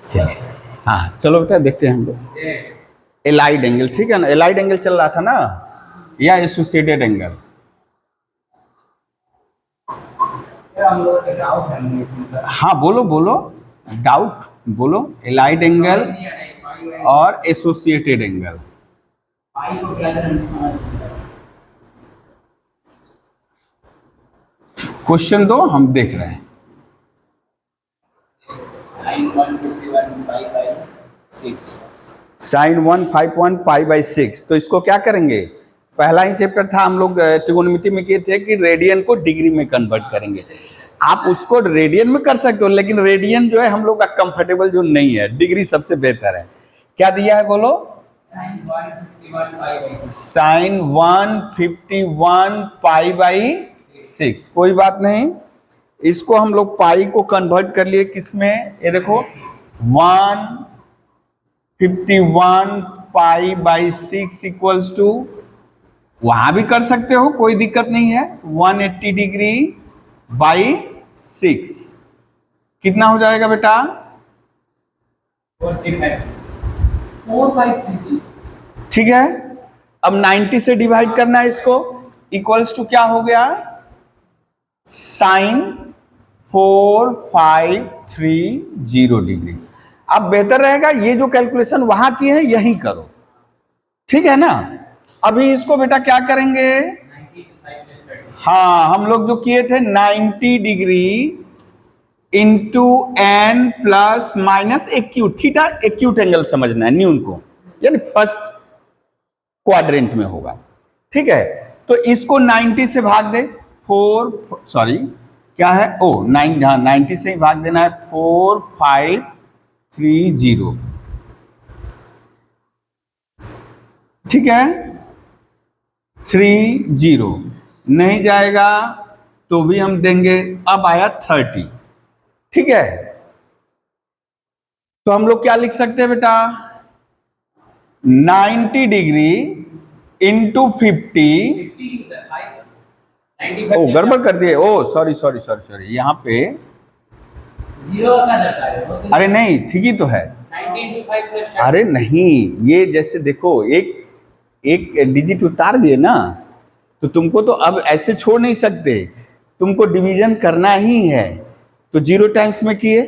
चलिए, हाँ चलो बेटा देखते हैं हम लोग। एलाइड एंगल, ठीक है ना, एलाइड एंगल चल रहा था ना, या एसोसिएटेड एंगल। हाँ बोलो बोलो, डाउट बोलो। एलाइड एंगल और एसोसिएटेड एंगल। क्वेश्चन दो, हम देख रहे हैं। साइन 151 पाई बाई 6, तो इसको क्या करेंगे? पहला ही चैप्टर था हम लोग ट्रिगोनोमेट्री में किए थे कि रेडियन को डिग्री में कन्वर्ट करेंगे। आप उसको रेडियन में कर सकते हो, लेकिन रेडियन जो है हम लोग का कंफर्टेबल जो नहीं है, डिग्री सबसे बेहतर है। क्या दिया है बोलो? Sine 151 pi by 6। कोई बात नहीं, इसको हम लोग पाई को कन्वर्ट कर लिए किसमें? ये देखो 151 पाई बाई 6 इक्वल्स टू, वहां भी कर सकते हो, कोई दिक्कत नहीं है, 180 डिग्री बाई 6 कितना हो जाएगा बेटा? 4533। ठीक है, अब 90 से डिवाइड करना है इसको, इक्वल्स टू क्या हो गया? Sine 4530 degree. अब बेहतर रहेगा ये जो कैलकुलेशन वहां की है यही करो, ठीक है ना। अभी इसको बेटा क्या करेंगे? हाँ, हम लोग जो किए थे 90 degree into N plus minus acute, theta acute angle समझना है न्यून को, यानी फर्स्ट क्वाड्रेंट में होगा, ठीक है। तो इसको 90 से भाग दे, 90 से ही भाग देना है, 4530, ठीक है। 30 नहीं जाएगा तो भी हम देंगे, अब आया 30, ठीक है। तो हम लोग क्या लिख सकते हैं बेटा? 90 डिग्री इंटू 50, ओ गड़बड़ कर दिए, ओ सॉरी, यहाँ पे 0 का दरकार है। अरे नहीं, ठीक ही तो है। अरे नहीं, ये जैसे देखो एक डिजिट उतार दिए ना, तो तुमको तो अब ऐसे छोड़ नहीं सकते, तुमको डिवीजन करना ही है। तो 0 टाइम्स में किए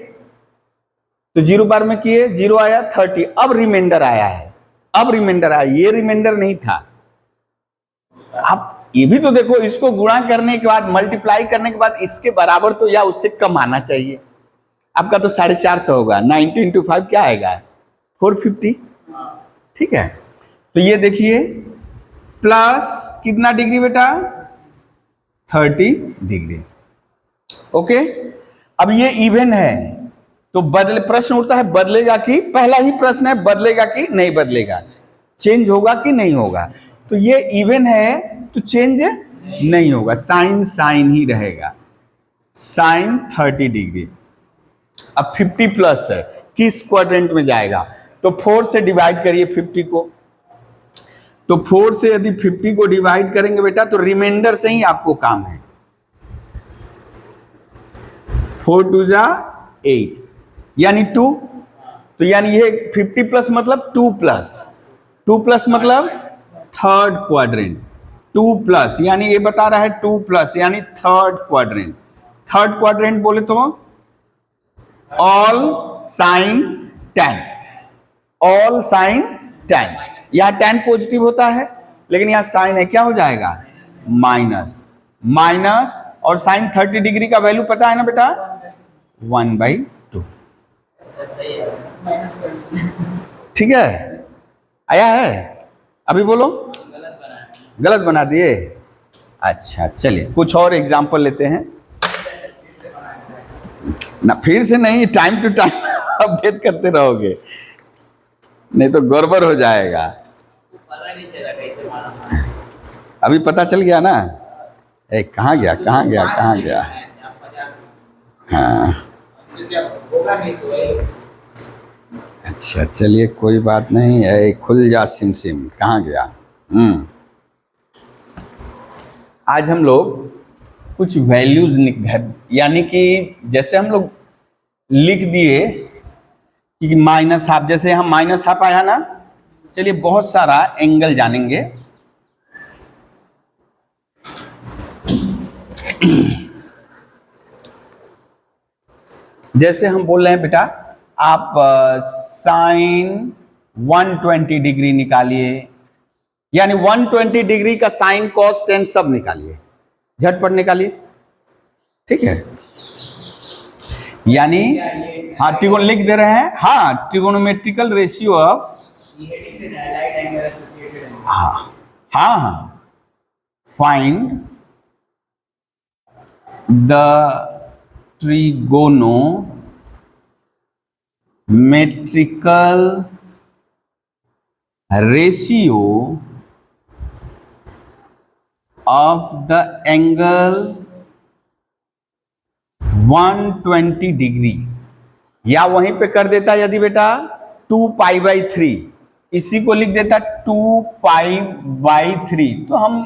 तो 0 बार में किए, 0 आया 30, अब रिमाइंडर आया है, ये रिमाइंडर नहीं था। आप ये भी तो देखो, इसको गुणा करने के बाद, मल्टीप्लाई करने के बाद इसके बराबर तो या उससे कम आना चाहिए। आपका तो 450 होगा, 90 इंटू 5 क्या आएगा? 450, ठीक है। तो ये देखिए प्लस कितना डिग्री बेटा? 30 डिग्री, ओके। अब ये इवन है तो प्रश्न उठता है बदलेगा कि, पहला ही प्रश्न है बदलेगा कि नहीं बदलेगा, चेंज होगा कि नहीं होगा। तो ये इवन है तो चेंज नहीं होगा, साइन ही रहेगा, साइन 30 डिग्री। अब 50 प्लस है, किस क्वाड्रेंट में जाएगा? तो 4 से डिवाइड करिए 50 को, तो 4 से यदि 50 को डिवाइड करेंगे बेटा तो रिमाइंडर से ही आपको काम है। 4 2 जा 8 यानी 2, तो यानी ये 50 प्लस मतलब 2 प्लस मतलब थर्ड क्वाड्रेंट, 2 प्लस यानी ये बता रहा है 2 प्लस यानी थर्ड क्वाड्रेंट बोले तो ऑल साइन 10, यहां 10 पॉजिटिव होता है, लेकिन यहां साइन है, क्या हो जाएगा? माइनस, और साइन 30 डिग्री का वैल्यू पता है ना बेटा? 1/2, ठीक है। आया है? अभी बोलो, गलत बना दिए? अच्छा चलिए कुछ और एग्जाम्पल लेते हैं ना, फिर से नहीं, टाइम टू टाइम अपडेट करते रहोगे, नहीं तो गड़बड़ हो जाएगा। अभी पता चल गया ना? कहाँ गया? हाँ अच्छा चलिए कोई बात नहीं, खुल जा सिम कहाँ गया? आज हम लोग कुछ वैल्यूज यानी कि जैसे हम लोग लिख दिए कि माइनस हाफ, जैसे हम माइनस हाफ आया ना, चलिए बहुत सारा एंगल जानेंगे। जैसे हम बोल रहे हैं बेटा, आप साइन 120 डिग्री निकालिए, यानी 120 डिग्री का साइन कॉस टेन सब निकालिए, झटपट निकालिए, ठीक है। यानी हाँ त्रिकोण लिख दे रहे हैं, हाँ ट्रिगोनोमेट्रिकल रेशियो ऑफ, हाँ हाँ हाँ, find the trigonometrical ratio of the angle 120 degree, या वहीं पे कर देता यदि बेटा 2π/3, इसी को लिख देता 2π/3। तो हम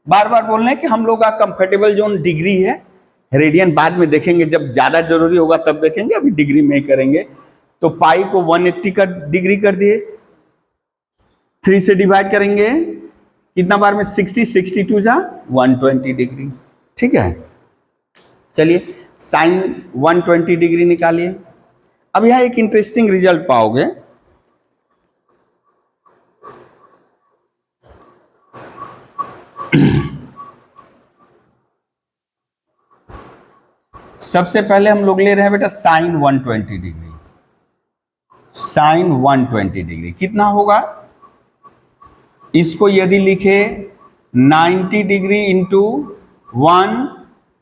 बार बार बोल रहे हैं कि हम लोग का कंफर्टेबल जोन डिग्री है, रेडियन बाद में देखेंगे, जब ज्यादा जरूरी होगा तब देखेंगे, अभी डिग्री में ही करेंगे। तो पाई को 180 का डिग्री कर दिए, 3 से डिवाइड करेंगे, कितना बार में 60, 62 जा 120 डिग्री, ठीक है। चलिए साइन 120 डिग्री निकालिए। अब यहां एक इंटरेस्टिंग रिजल्ट पाओगे, सबसे पहले हम लोग ले रहे हैं बेटा साइन 120 डिग्री। साइन 120 डिग्री कितना होगा, इसको यदि लिखे 90 डिग्री इंटू 1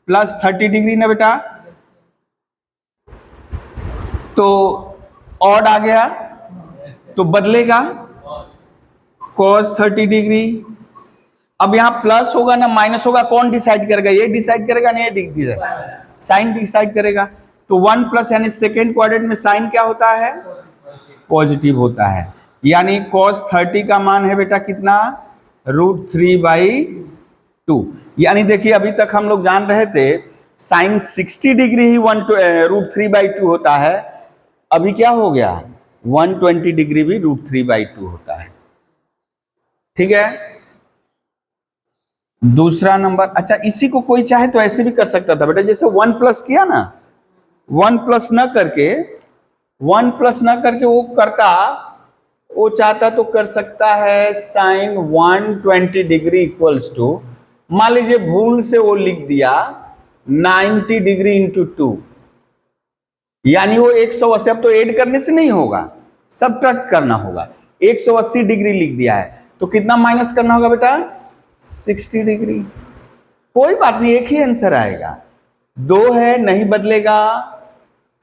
प्लस 30 डिग्री ना बेटा, तो ऑड आ गया, तो बदलेगा cos 30 डिग्री। अब यहां प्लस होगा ना माइनस होगा, कौन डिसाइड करेगा, ये डिसाइड करेगा ना ये डिग्री, साइन डिसाइड करेगा। तो 1 प्लस यानी सेकेंड क्वाड्रेंट में साइन क्या होता है, पॉजिटिव होता है, यानी cos 30 का मान है बेटा कितना, √3/2। यानी देखिए अभी तक हम लोग जान रहे थे साइन 60 डिग्री ही √3/2 होता है, अभी क्या हो गया 120 डिग्री भी √3/2 होता है, ठीक है। दूसरा नंबर, अच्छा इसी को कोई चाहे तो ऐसे भी कर सकता था बेटा, जैसे 1 प्लस किया ना, 1 प्लस न करके वो करता, वो चाहता तो कर सकता है साइन 120 डिग्री इक्वल्स टू, मान लीजिए भूल से वो लिख दिया 90 डिग्री इंटू 2, यानी वो 180, अब तो ऐड करने से नहीं होगा, सबट्रैक्ट करना होगा, 180 डिग्री लिख दिया है, तो कितना माइनस करना होगा बेटा 60 डिग्री। कोई बात नहीं, एक ही आंसर आएगा, 2 है नहीं बदलेगा,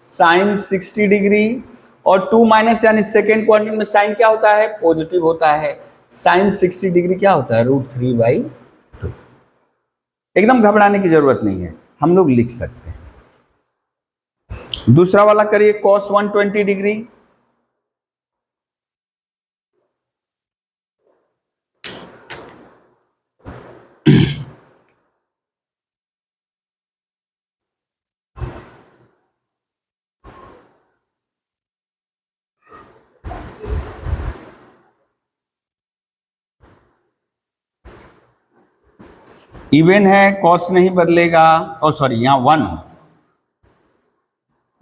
साइन 60 डिग्री और 2 माइनस यानी सेकेंड क्वाड्रेंट में साइन क्या होता है, पॉजिटिव होता है, साइन 60 डिग्री क्या होता है √3/2। एकदम घबराने की जरूरत नहीं है, हम लोग लिख सकते हैं। दूसरा वाला करिए cos 120 डिग्री, इवन है cos नहीं बदलेगा, ओ सॉरी यहां 1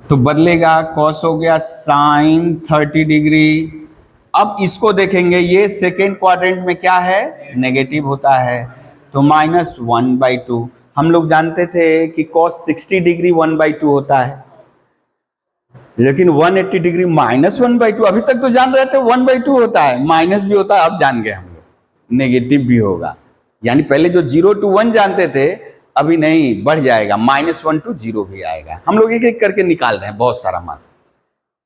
तो बदलेगा, cos हो गया साइन 30 डिग्री। अब इसको देखेंगे, ये सेकेंड क्वाड्रेंट में क्या है, नेगेटिव होता है, तो -1/2। हम लोग जानते थे कि cos 60 डिग्री 1/2 होता है, लेकिन 180 डिग्री -1/2, अभी तक तो जान रहे थे 1/2 होता है, माइनस भी होता है, अब जान गए हम लोग नेगेटिव भी होगा, यानी पहले जो 0 to 1 जानते थे अभी नहीं, बढ़ जाएगा, -1 to 0 भी आएगा। हम लोग एक एक करके निकाल रहे हैं बहुत सारा मान।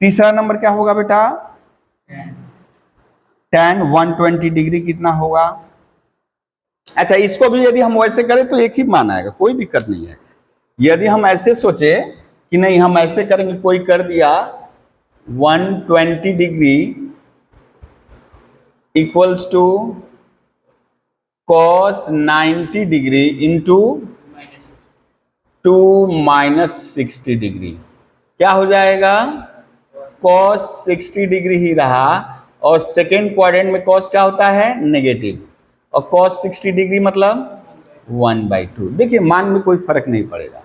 तीसरा नंबर क्या होगा बेटा, tan 120 डिग्री कितना होगा। अच्छा इसको भी यदि हम वैसे करें तो एक ही मान आएगा, कोई दिक्कत नहीं है। यदि हम ऐसे सोचे कि नहीं हम ऐसे करेंगे, कोई कर दिया 120 degree equals to cos 90 degree into 2 - 60 degree क्या हो जाएगा, cos 60 डिग्री ही रहा, और सेकेंड क्वाड्रेंट में cos क्या होता है, नेगेटिव, और cos 60 डिग्री मतलब 1/2। देखिए मान में कोई फर्क नहीं पड़ेगा।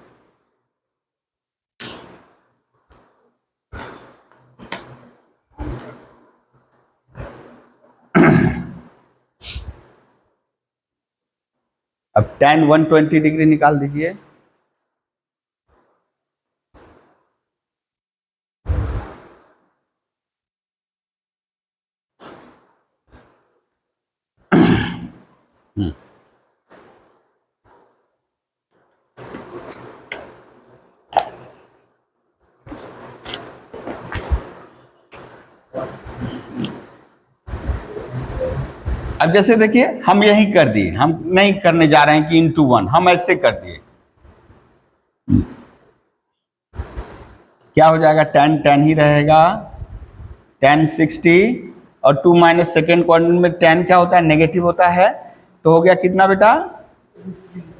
अब tan 120 डिग्री निकाल दीजिए। अब जैसे देखिए हम यही कर दिए, हम नहीं करने जा रहे हैं कि इंटू 1, हम ऐसे कर दिए, क्या हो जाएगा, tan ही रहेगा, tan 60, और 2 - सेकेंड क्वाड्रेंट में tan क्या होता है, नेगेटिव होता है, तो हो गया कितना बेटा,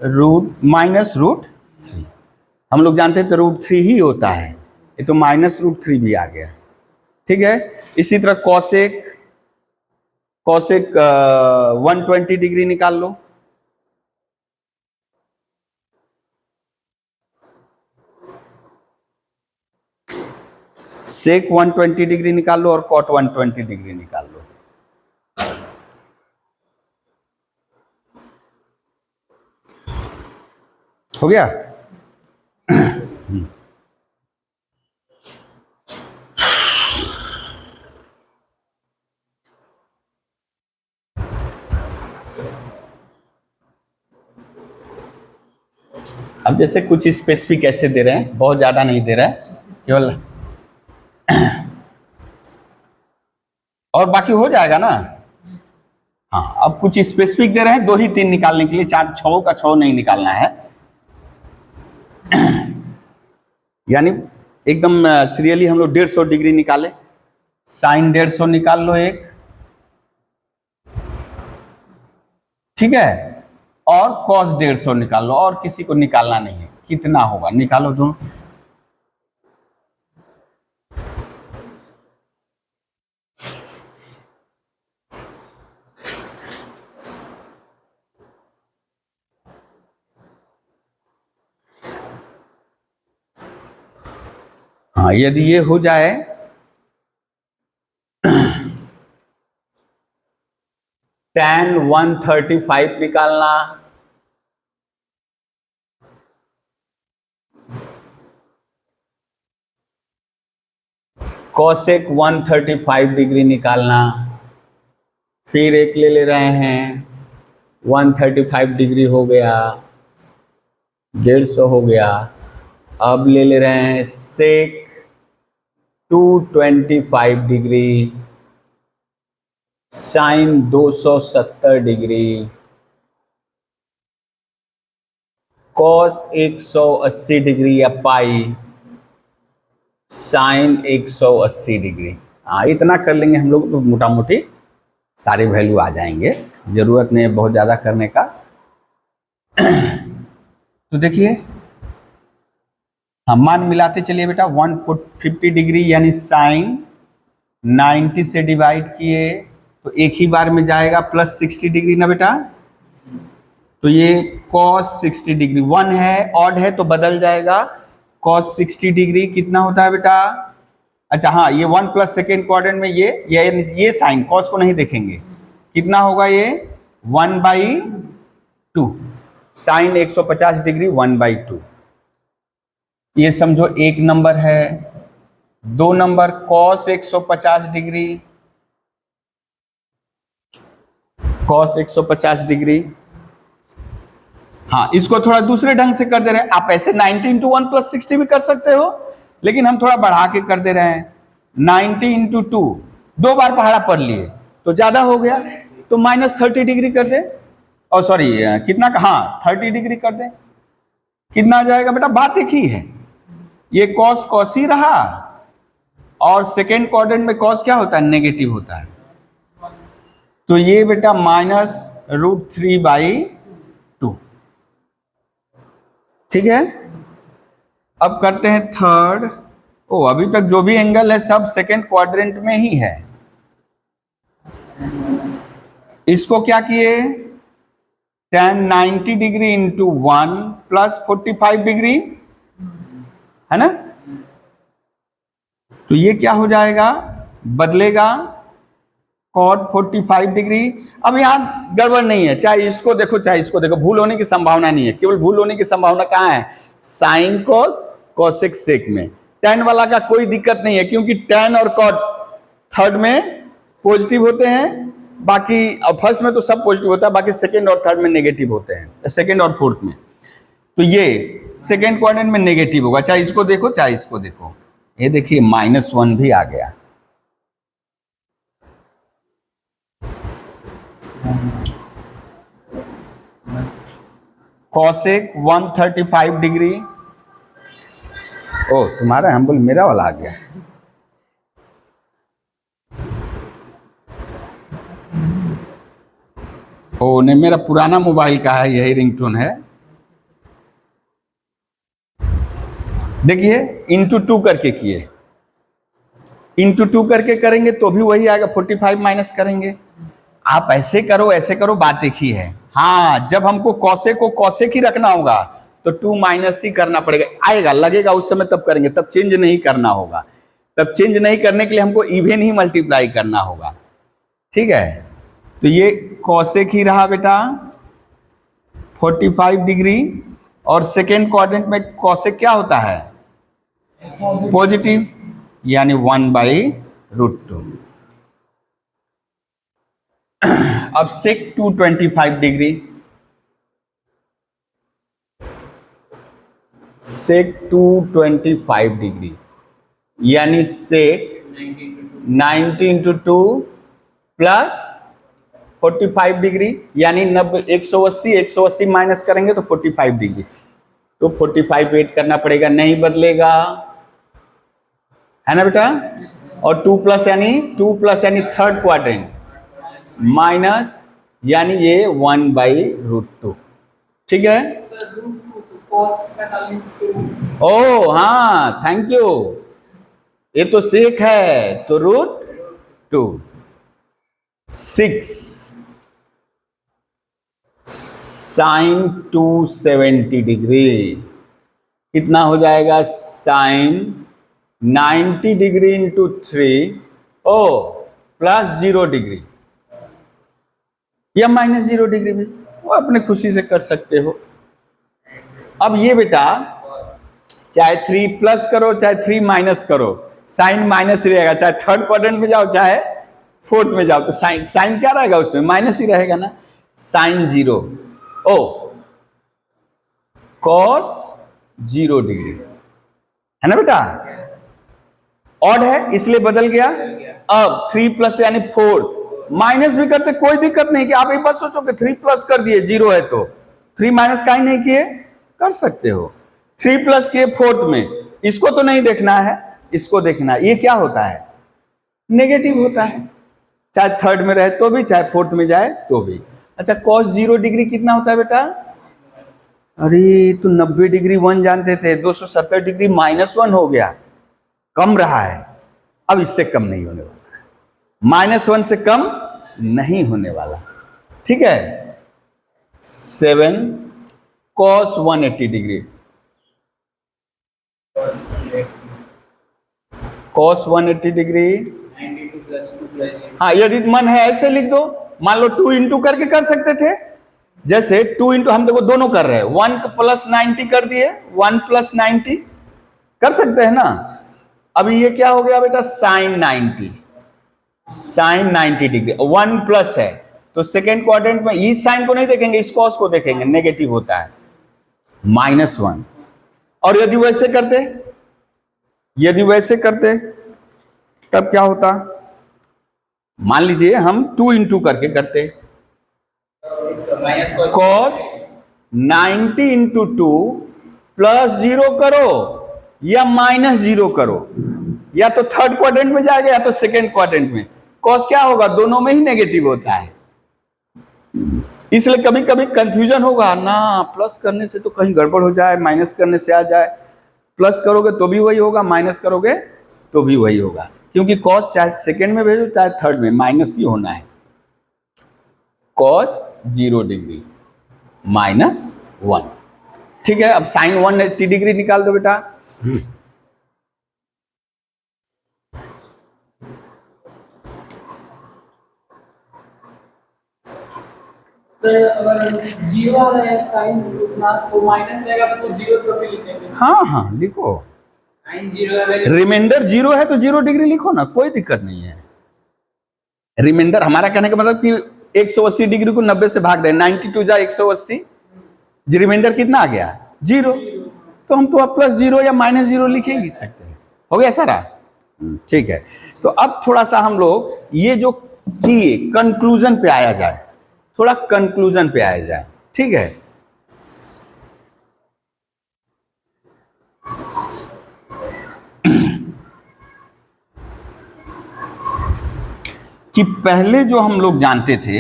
√-√3। हम लोग जानते थे √3 ही होता है, ये तो -√3 भी आ गया। ठीक है, इसी तरह कॉसेक 120 डिग्री निकाल लो। सेक 120 डिग्री निकाल लो और कॉट 120 डिग्री निकाल लो। हो गया। अब जैसे कुछ स्पेसिफिक ऐसे दे रहे हैं, बहुत ज्यादा नहीं दे रहा है, केवल और बाकी हो जाएगा ना। हाँ, अब कुछ स्पेसिफिक दे रहे हैं, 2 ही 3 निकालने के लिए, 4 6 का 6 नहीं निकालना है। यानी एकदम सीरियली हम लोग 150 डिग्री निकाले, साइन 150 निकाल लो एक, ठीक है, और कॉस 150 निकाल लो, और किसी को निकालना नहीं है, कितना होगा निकालो दोनों। हाँ, यदि ये हो जाए tan 135 निकालना, cosec 135 डिग्री निकालना, फिर एक ले रहे हैं 135 डिग्री हो गया, 150 हो गया। अब ले रहे हैं sec 225 degree, sine 270 degree, cos 180 degree या पाई, साइन 180 डिग्री। हाँ, इतना कर लेंगे हम लोग तो मोटा मोटी सारे वैल्यू आ जाएंगे, जरूरत नहीं है बहुत ज़्यादा करने का। तो देखिए हम मान मिलाते चलिए बेटा, 150 डिग्री यानी साइन 90 से डिवाइड किए तो एक ही बार में जाएगा प्लस 60 डिग्री ना बेटा, तो ये cos 60 डिग्री 1 है, ऑड है तो बदल जाएगा, cos 60 डिग्री कितना होता है बेटा, अच्छा हाँ, ये 1 प्लस सेकेंड क्वाड्रेंट में ये साइन cos को नहीं देखेंगे, कितना होगा ये 1/2, साइन 150 डिग्री 1/2। ये समझो एक नंबर है। 2 number cos 150 degree, cos 150 degree. हाँ, इसको थोड़ा दूसरे ढंग से कर दे रहे हैं, आप ऐसे 90 × 1 + 60 भी कर सकते हो, लेकिन हम थोड़ा बढ़ा के कर दे रहे हैं, 90 × 2, 2 बार पहाड़ा पढ़ लिए तो ज्यादा हो गया, तो -30 डिग्री कर दे, और सॉरी कितना का, हाँ 30 डिग्री कर दे, कितना आ जाएगा बेटा, बात एक ही है, ये cos ही रहा, और सेकेंड क्वाड्रेंट में cos क्या होता है, नेगेटिव होता है, तो ये बेटा -√3/2, ठीक है। अब करते हैं थर्ड। ओ, अभी तक जो भी एंगल है सब सेकेंड क्वाड्रेंट में ही है। इसको क्या किए, tan 90 degree into 1 plus 45 degree, है ना। तो ये क्या हो जाएगा, बदलेगा cot 45 डिग्री। अब यहां गड़बड़ नहीं है, चाहे इसको देखो चाहे इसको देखो, भूल होने की संभावना नहीं है। केवल भूल होने की संभावना कहां है, साइन कोस कोसेक सेक में। tan वाला का कोई दिक्कत नहीं है, क्योंकि tan और cot थर्ड में पॉजिटिव होते हैं, बाकी फर्स्ट में तो सब पॉजिटिव होता है, बाकी सेकंड और थर्ड में नेगेटिव होते हैं, सेकंड और फोर्थ में। तो ये सेकंड क्वाड्रेंट में नेगेटिव होगा, चाहे इसको देखो चाहे इसको देखो। ये देखिए -1 भी आ गया। Cosec 135 degree. ओ, तुम्हारा हम बोल मेरा वाला आ गया। ओ नहीं, मेरा पुराना मोबाइल का है, यही रिंगटोन है। देखिए इंटू 2 करके किए, इंटू 2 करके करेंगे तो भी वही आएगा, 45 माइनस करेंगे। आप ऐसे करो, बात एक ही है। हाँ, जब हमको कौसे को कौसेक ही रखना होगा तो 2 माइनस ही करना पड़ेगा, आएगा लगेगा उस समय तब करेंगे, तब चेंज नहीं करना होगा। तब चेंज नहीं करने के लिए हमको इवन ही मल्टीप्लाई करना होगा, ठीक है। तो ये कौसेक ही रहा बेटा 45 डिग्री, और सेकेंड क्वाड्रेंट में कौसेक क्या होता है, पॉजिटिव, यानी 1/√2। अब सेक 225 डिग्री, सेक 225 डिग्री यानी सेक 90 इंटू 2 प्लस 45 डिग्री, यानी 90 180 माइनस करेंगे तो 45 डिग्री। तो 45 वेट करना पड़ेगा, नहीं बदलेगा, है ना बेटा। और 2 प्लस यानी थर्ड क्वाड्रेंट, माइनस यानी ये 1/√2, ठीक है। ओ हाँ, थैंक यू, ये तो सेक है तो √2। 6 साइन 270 डिग्री कितना हो जाएगा, sine 90 degree into 3 plus 0 degree या -0 डिग्री भी, वो अपने खुशी से कर सकते हो। अब ये बेटा चाहे 3 प्लस करो चाहे 3 माइनस करो, साइन माइनस ही रहेगा, चाहे थर्ड क्वाड्रेंट में जाओ चाहे फोर्थ में जाओ, तो साइन क्या रहेगा उसमें, माइनस ही रहेगा ना। साइन 0 कॉस 0 डिग्री, है ना बेटा। ऑड है इसलिए बदल गया। अब 3 प्लस यानी फोर्थ, माइनस भी करते कोई दिक्कत नहीं, कि आप एक बार सोचो कि 3 प्लस कर दिए 0 है तो 3 माइनस का ही नहीं किए, कर सकते हो। 3 प्लस किए फोर्थ में, इसको तो नहीं देखना है, इसको देखना है, ये क्या होता है, नेगेटिव होता है, चाहे थर्ड में रहे तो भी चाहे फोर्थ में जाए तो भी। अच्छा, cos 0 डिग्री कितना होता है बेटा, अरे तो 90 डिग्री 1 जानते थे, 270 डिग्री -1 हो गया, कम रहा है, अब इससे कम नहीं होने वाला, -1 से कम नहीं होने वाला, ठीक है। 7 cos 180 डिग्री, cos 180 डिग्री, हाँ यदि मन है ऐसे लिख दो, मान लो 2 इंटू करके कर सकते थे, जैसे 2 इंटू हम देखो दोनों कर रहे हैं, 1 प्लस 90 कर दिए, 1 प्लस 90 कर सकते हैं ना। अभी ये क्या हो गया बेटा, साइन 90 डिग्री, 1 प्लस है तो सेकेंड क्वाड्रेंट में इस साइन को नहीं देखेंगे, इस कॉस को देखेंगे, नेगेटिव होता है, -1। और यदि वैसे करते तब क्या होता, मान लीजिए हम 2 इंटू करके करते, cos 90 इंटू 2 प्लस 0 करो या -0 करो, या तो थर्ड क्वाड्रेंट में जाएगा या तो सेकेंड क्वाड्रेंट में, cos क्या होगा, दोनों में ही नेगेटिव होता है, इसलिए कभी कभी कंफ्यूजन होगा ना, प्लस करने से तो कहीं गड़बड़ हो जाए, माइनस करने से आ जाए, प्लस करोगे तो भी वही होगा, माइनस करोगे तो भी वही होगा, क्योंकि कॉस चाहे सेकंड में भेजो चाहे थर्ड में माइनस ही होना है। कॉस 0 डिग्री -1, ठीक है। अब साइन 180 डिग्री निकाल दो बेटा। सर अगर 0 आ रहा है साइन उतना तो माइनस रहेगा तो 0 तो भी लिखेंगे। हाँ हाँ लिखो, साइन 0 है, रिमाइंडर 0 है तो 0 डिग्री लिखो ना, कोई दिक्कत नहीं है। रिमाइंडर हमारा कहने का मतलब कि 180 डिग्री को 90 से भाग दें, 92 जा 180, रिमाइंडर कितना आ गया 0, तो हम तो अब +0 या -0 लिखेंगे सकते हैं। हो गया सारा, ठीक है। तो अब थोड़ा सा हम लोग ये जो किए कंक्लूजन पे आया जाए, थोड़ा कंक्लूजन पे आया जाए, ठीक है। कि पहले जो हम लोग जानते थे,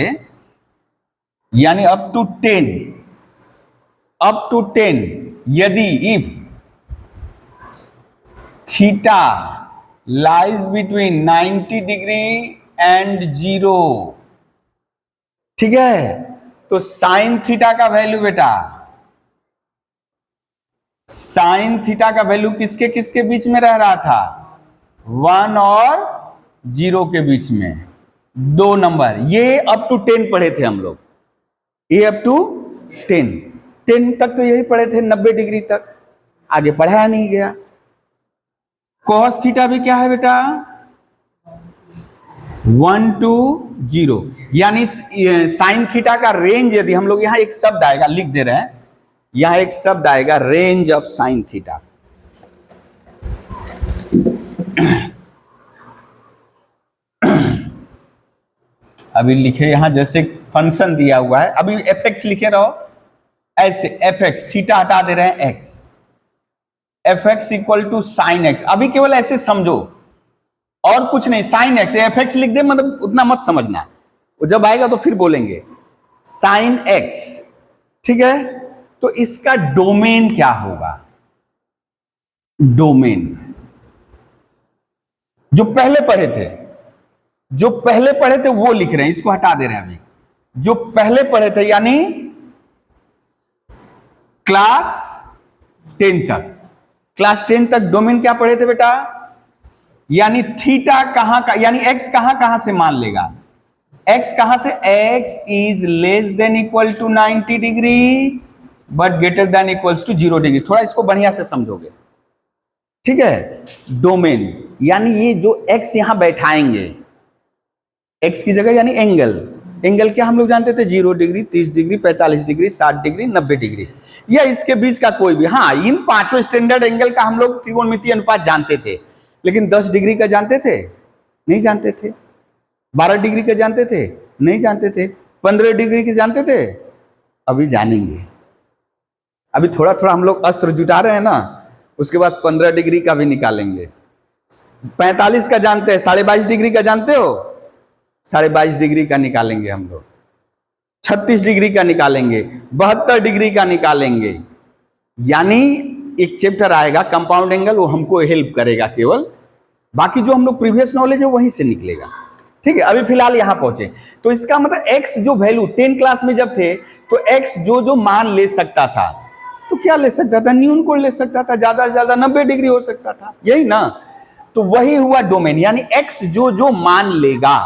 यानी अप टू 10, यदि if theta lies between 90 degree and 0, ठीक है, तो साइन थीटा का वैल्यू बेटा, साइन थीटा का वैल्यू किसके किसके बीच में रह रहा था, 1 और 0 के बीच में, 2 नंबर। ये अप टू 10 पढ़े थे हम लोग, ये अप टू 10 तक तो यही पढ़े थे, 90 डिग्री तक, आगे पढ़ाया नहीं गया। कॉस थीटा भी क्या है बेटा, 1 to 0, यानी साइन थीटा का रेंज, यदि हम लोग यहां एक शब्द आएगा, लिख दे रहे हैं, यहां एक शब्द आएगा रेंज ऑफ साइन थीटा। अभी लिखे यहां, जैसे फंक्शन दिया हुआ है, अभी fx लिखे रहो, ऐसे fx, थीटा हटा दे रहे हैं x, fx equal to sine X, अभी केवल ऐसे समझो और कुछ नहीं, साइन एक्स, fx लिख दे, मतलब उतना मत समझना, वो जब आएगा तो फिर बोलेंगे साइन एक्स, ठीक है। तो इसका डोमेन क्या होगा, डोमेन जो पहले पढ़े थे, जो पहले पढ़े थे वो लिख रहे हैं, इसको हटा दे रहे हैं अभी, जो पहले पढ़े थे, यानी क्लास 10 तक, क्लास 10 तक डोमेन क्या पढ़े थे बेटा, यानी थीटा कहां का, यानी एक्स कहां से मान लेगा, एक्स कहां से, X is less than equal to 90 degree but greater than equals to 0 degree. थोड़ा इसको बढ़िया से समझोगे, ठीक है। डोमेन यानी ये जो एक्स यहां बैठाएंगे, एक्स की जगह, यानी एंगल, एंगल क्या हम लोग जानते थे, 0 degree, 30 degree, 45 degree, 60 degree, 90 degree, या इसके बीच का कोई भी। हाँ, इन पांचों स्टैंडर्ड एंगल का हम लोग त्रिकोणमितीय अनुपात जानते थे, लेकिन 10 डिग्री का जानते थे, नहीं जानते थे। 12 डिग्री का जानते थे, नहीं जानते थे। 15 डिग्री के जानते थे, अभी जानेंगे। अभी थोड़ा थोड़ा हम लोग अस्त्र जुटा रहे हैं ना, उसके बाद 15 डिग्री का भी निकालेंगे। 45 का जानते हैं, 22.5 डिग्री का जानते हो, 22.5 डिग्री का निकालेंगे हम लोग, 36 डिग्री का निकालेंगे, 72 डिग्री का निकालेंगे। यानी एक चैप्टर आएगा कंपाउंड एंगल, वो हमको हेल्प करेगा केवल, बाकी जो हम लोग प्रीवियस नॉलेज है वहीं से निकलेगा, ठीक है। अभी फिलहाल यहां पहुंचे, तो इसका मतलब एक्स जो वैल्यू 10 क्लास में जब थे, तो एक्स जो जो मान ले सकता था, तो क्या ले सकता था, न्यून को ले सकता था, ज्यादा से ज्यादा 90 डिग्री हो सकता था, यही ना। तो वही हुआ डोमेन, यानी एक्स जो जो मान लेगा,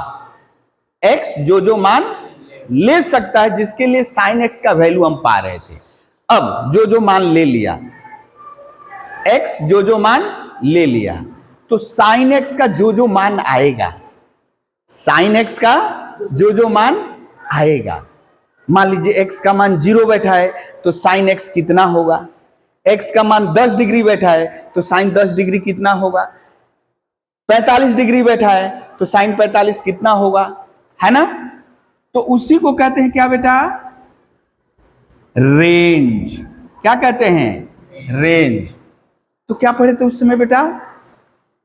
एक्स जो जो मान ले सकता है, जिसके लिए साइन एक्स का वैल्यू हम पा रहे थे। अब जो जो मान ले लिया, एक्स जो जो मान ले लिया, तो साइन एक्स का जो जो मान आएगा, साइन एक्स का जो जो मान आएगा, मान लीजिए एक्स का मान 0 बैठा है, तो साइन एक्स कितना होगा, एक्स का मान 10 डिग्री बैठा है, तो साइन 10 डिग्री कितना होगा, 45 डिग्री बैठा है, तो साइन 45 कितना होगा, है ना। तो उसी को कहते हैं क्या बेटा, रेंज। क्या कहते हैं, रेंज। तो क्या पढ़े थे उस समय बेटा,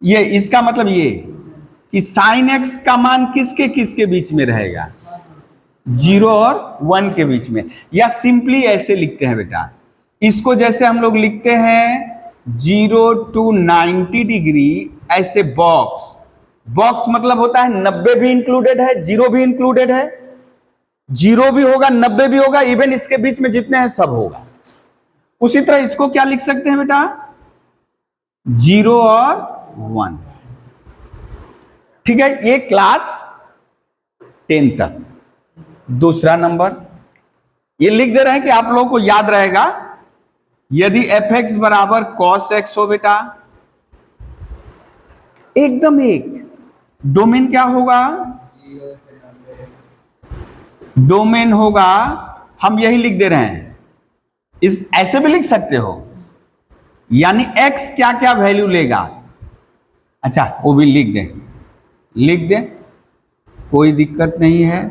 ये इसका मतलब ये कि साइन एक्स का मान किसके किसके बीच में रहेगा, 0 और 1 के बीच में। या सिंपली ऐसे लिखते हैं बेटा, इसको जैसे हम लोग लिखते हैं 0 to 90 डिग्री ऐसे बॉक्स, बॉक्स मतलब होता है 90 भी इंक्लूडेड है, 0 भी इंक्लूडेड है, 0 भी होगा 90 भी होगा, इवन इसके बीच में जितने हैं सब होगा। उसी तरह इसको क्या लिख सकते हैं बेटा, 0 और 1। ठीक है, ये क्लास 10 तक। दूसरा नंबर ये लिख दे रहे हैं कि आप लोगों को याद रहेगा, यदि fx बराबर cos x हो बेटा, एकदम एक डोमेन क्या होगा, डोमेन होगा, हम यही लिख दे रहे हैं, इस ऐसे भी लिख सकते हो, यानी x क्या क्या वैल्यू लेगा। अच्छा वो भी लिख दे, लिख दे, कोई दिक्कत नहीं है।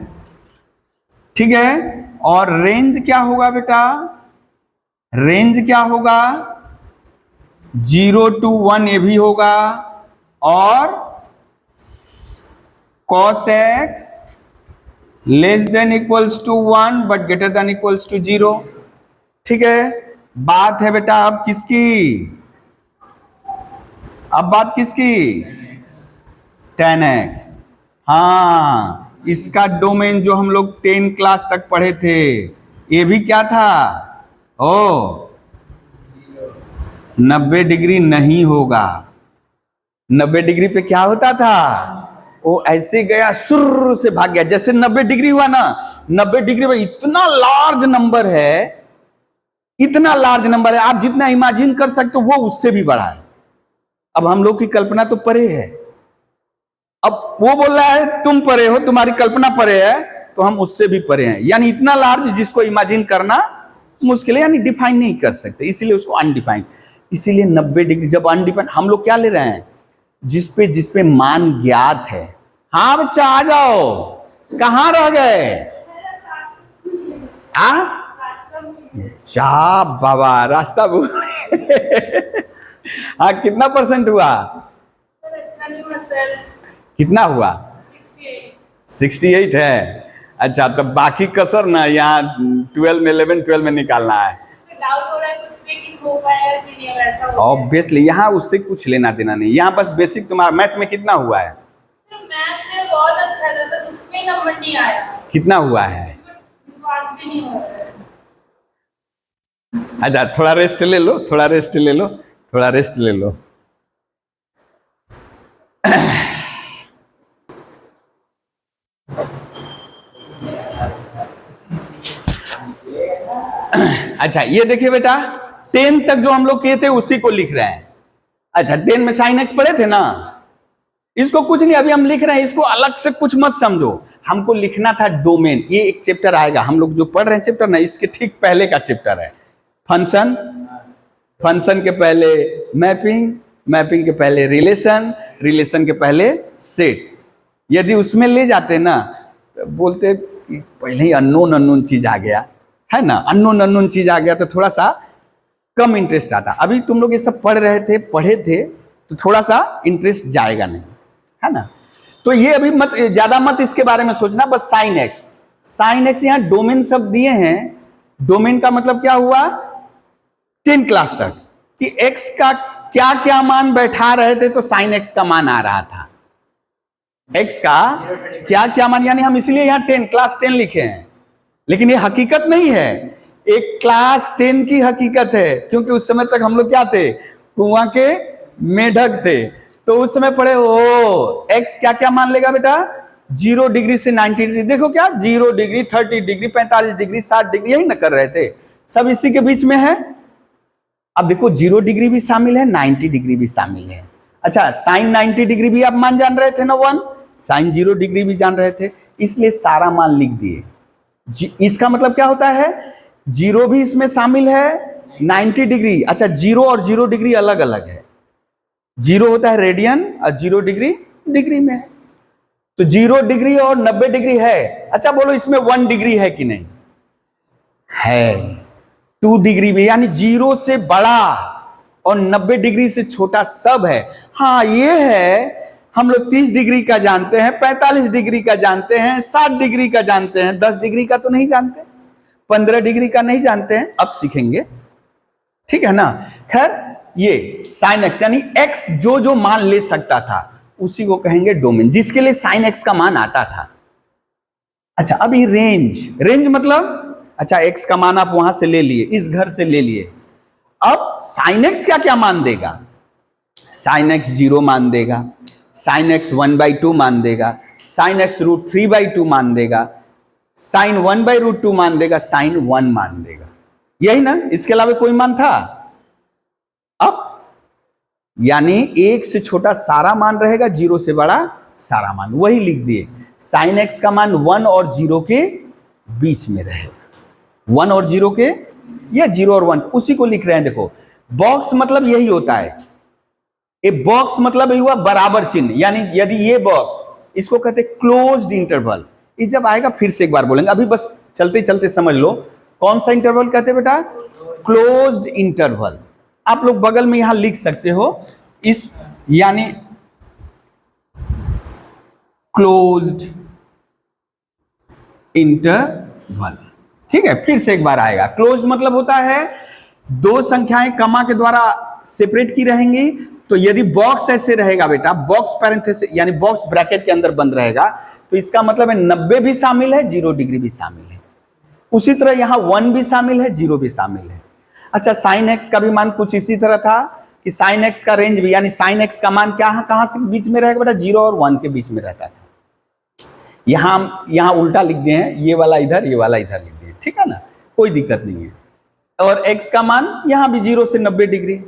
ठीक है, और रेंज क्या होगा बेटा, रेंज क्या होगा, 0 to 1 ये भी होगा, और cos x less than equals to 1 but greater than equals to 0। ठीक है, बात है बेटा अब किसकी, अब बात किसकी, tan x। हाँ, इसका डोमेन जो हम लोग 10 क्लास तक पढ़े थे, ये भी क्या था, ओ 90 डिग्री नहीं होगा। 90 डिग्री पे क्या होता था, वो ऐसे गया सुर से भाग गया, जैसे 90 डिग्री हुआ ना, 90 डिग्री में इतना लार्ज नंबर है, इतना लार्ज नंबर है, आप जितना इमेजिन कर सकते हो वो उससे भी बड़ा है। अब हम लोग की कल्पना तो परे है, अब वो बोल रहा है तुम परे हो, तुम्हारी कल्पना परे है, तो हम उससे भी परे हैं, यानी इतना लार्ज जिसको इमेजिन करना मुश्किल है, यानी डिफाइन नहीं कर सकते, इसीलिए उसको अनडिफाइंड। इसीलिए 90 डिग्री जब अनडिफाइंड, हम लोग क्या ले रहे हैं, जिसपे मान ज्ञात है। हाँ बच्चा आ जाओ, कहां रह गए, जा बाबा रास्ता भूल हाँ कितना परसेंट हुआ, कितना हुआ, 68 है। अच्छा तो बाकी कसर ना यहाँ 12 में 11 12 में निकालना है। ऑब्वियसली यहाँ उससे कुछ लेना देना नहीं, यहाँ बस बेसिक। तुम्हारा मैथ में कितना हुआ है, मैथ में बहुत अच्छा था सर, उसमें नंबर नहीं आया। कितना हुआ है, इस बार भी नहीं हुआ है। अच्छा थोड़ा रेस्ट ले लो, थोड़ा रेस्ट ले लो, थोड़ा रेस्ट ले लो। अच्छा ये देखिए बेटा, 10 तक जो हम लोग किए थे उसी को लिख रहे हैं। अच्छा 10 में साइन एक्स पढ़े थे ना, इसको कुछ नहीं अभी हम लिख रहे हैं, इसको अलग से कुछ मत समझो, हमको लिखना था डोमेन। ये एक चैप्टर आएगा, हम लोग जो पढ़ रहे हैं चैप्टर ना, इसके ठीक पहले का चैप्टर है फंक्शन, फंक्शन के पहले मैपिंग, मैपिंग के पहले रिलेशन, रिलेशन के पहले सेट। यदि उसमें ले जाते ना तो बोलते कि पहले ही अननोन चीज आ गया है ना, अननोन चीज आ गया तो थोड़ा सा कम इंटरेस्ट आता। अभी तुम लोग ये सब पढ़ रहे थे, पढ़े थे, तो थोड़ा सा इंटरेस्ट जाएगा नहीं, है ना। तो ये अभी मत ज्यादा मत इसके बारे में सोचना, बस साइन एक्स, साइन एक्स यहाँ डोमेन सब दिए हैं। डोमेन का मतलब क्या हुआ, 10 क्लास तक कि एक्स का क्या क्या मान बैठा रहे थे तो साइन एक्स का मान आ रहा था, एक्स का क्या क्या मान, यानी हम इसलिए यहाँ 10 क्लास 10 लिखे हैं, लेकिन ये हकीकत नहीं है, एक क्लास 10 की हकीकत है, क्योंकि उस समय तक हम लोग क्या थे, कुआं के मेढक थे। तो उस समय पढ़े ओ एक्स क्या क्या मान लेगा बेटा, 0 डिग्री से 90 डिग्री, देखो क्या 0 डिग्री 30 डिग्री 45 डिग्री 60 डिग्री, यही ना कर रहे थे, सब इसी के बीच में है। अब देखो 0 डिग्री भी शामिल है, 90 डिग्री भी शामिल है। अच्छा साइन 90 डिग्री भी आप मान जान रहे थे ना 1, साइन 0 डिग्री भी जान रहे थे, इसलिए सारा मान लिख दिए। इसका मतलब क्या होता है, 0 भी इसमें शामिल है, 90 डिग्री। अच्छा 0 और 0 डिग्री अलग अलग है, 0 होता है रेडियन और 0 डिग्री डिग्री में है, तो 0 डिग्री और 90 डिग्री है। अच्छा बोलो इसमें 1 डिग्री है कि नहीं है, 2 डिग्री में, यानी 0 से बड़ा और 90 डिग्री से छोटा सब है। हाँ ये है, हम लोग 30 डिग्री का जानते हैं, 45 डिग्री का जानते हैं, 60 डिग्री का जानते हैं, 10 डिग्री का तो नहीं जानते, 15 डिग्री का नहीं जानते हैं, अब सीखेंगे, ठीक है ना। खैर ये साइन एक्स, यानी एक्स जो जो मान ले सकता था उसी को कहेंगे डोमेन, जिसके लिए साइन एक्स का मान आता था। अच्छा, अभी रेंज, रेंज मतलब अच्छा एक्स का मान आप वहां से ले लिए, इस घर से ले लिए, अब साइन एक्स क्या क्या मान देगा? साइन एक्स 0 मान देगा, साइन एक्स 1/2 मान देगा, साइन एक्स √3/2 मान देगा, साइन 1/√2 मान देगा, साइन 1 मान देगा। यही ना, इसके अलावा कोई मान था? अब यानी 1 से छोटा सारा मान रहेगा, 0 से बड़ा सारा मान, वही लिख दिए। साइन एक्स का मान 1 और 0 के बीच में रहेगा, 1 और 0 के, या 0 और 1, उसी को लिख रहे हैं। देखो बॉक्स मतलब यही होता है, ए बॉक्स मतलब हुआ बराबर चिन्ह, यानी यदि ये बॉक्स, इसको कहते हैं क्लोज्ड इंटरवल। ये जब आएगा फिर से एक बार बोलेंगे, अभी बस चलते चलते समझ लो कौन सा इंटरवल कहते हैं बेटा? Closed interval. आप लोग बगल में यहां लिख सकते हो, इस यानी क्लोज्ड इंटरवल। ठीक है, फिर से एक बार आएगा। क्लोज्ड मतलब होता है दो संख्याएं कमा के द्वारा सेपरेट की रहेंगी, तो यदि बॉक्स ऐसे रहेगा बेटा, बॉक्स पैरेंथेसिस यानी बॉक्स ब्रैकेट के अंदर बंद रहेगा, तो इसका मतलब है 90 भी शामिल है, 0 डिग्री भी शामिल है। उसी तरह यहां 1 भी शामिल है, 0 भी शामिल है। अच्छा, साइन एक्स का भी मान कुछ इसी तरह था कि साइन एक्स का रेंज भी, यानी साइन एक्स का मान क्या कहां से बीच में रहेगा बेटा? 0 और 1 के बीच में रहता था। यहां उल्टा लिख दिए हैं, ये वाला इधर, ये वाला इधर लिख दिए, ठीक है ना, कोई दिक्कत नहीं है। और एक्स का मान यहां भी 0 से 90 डिग्री,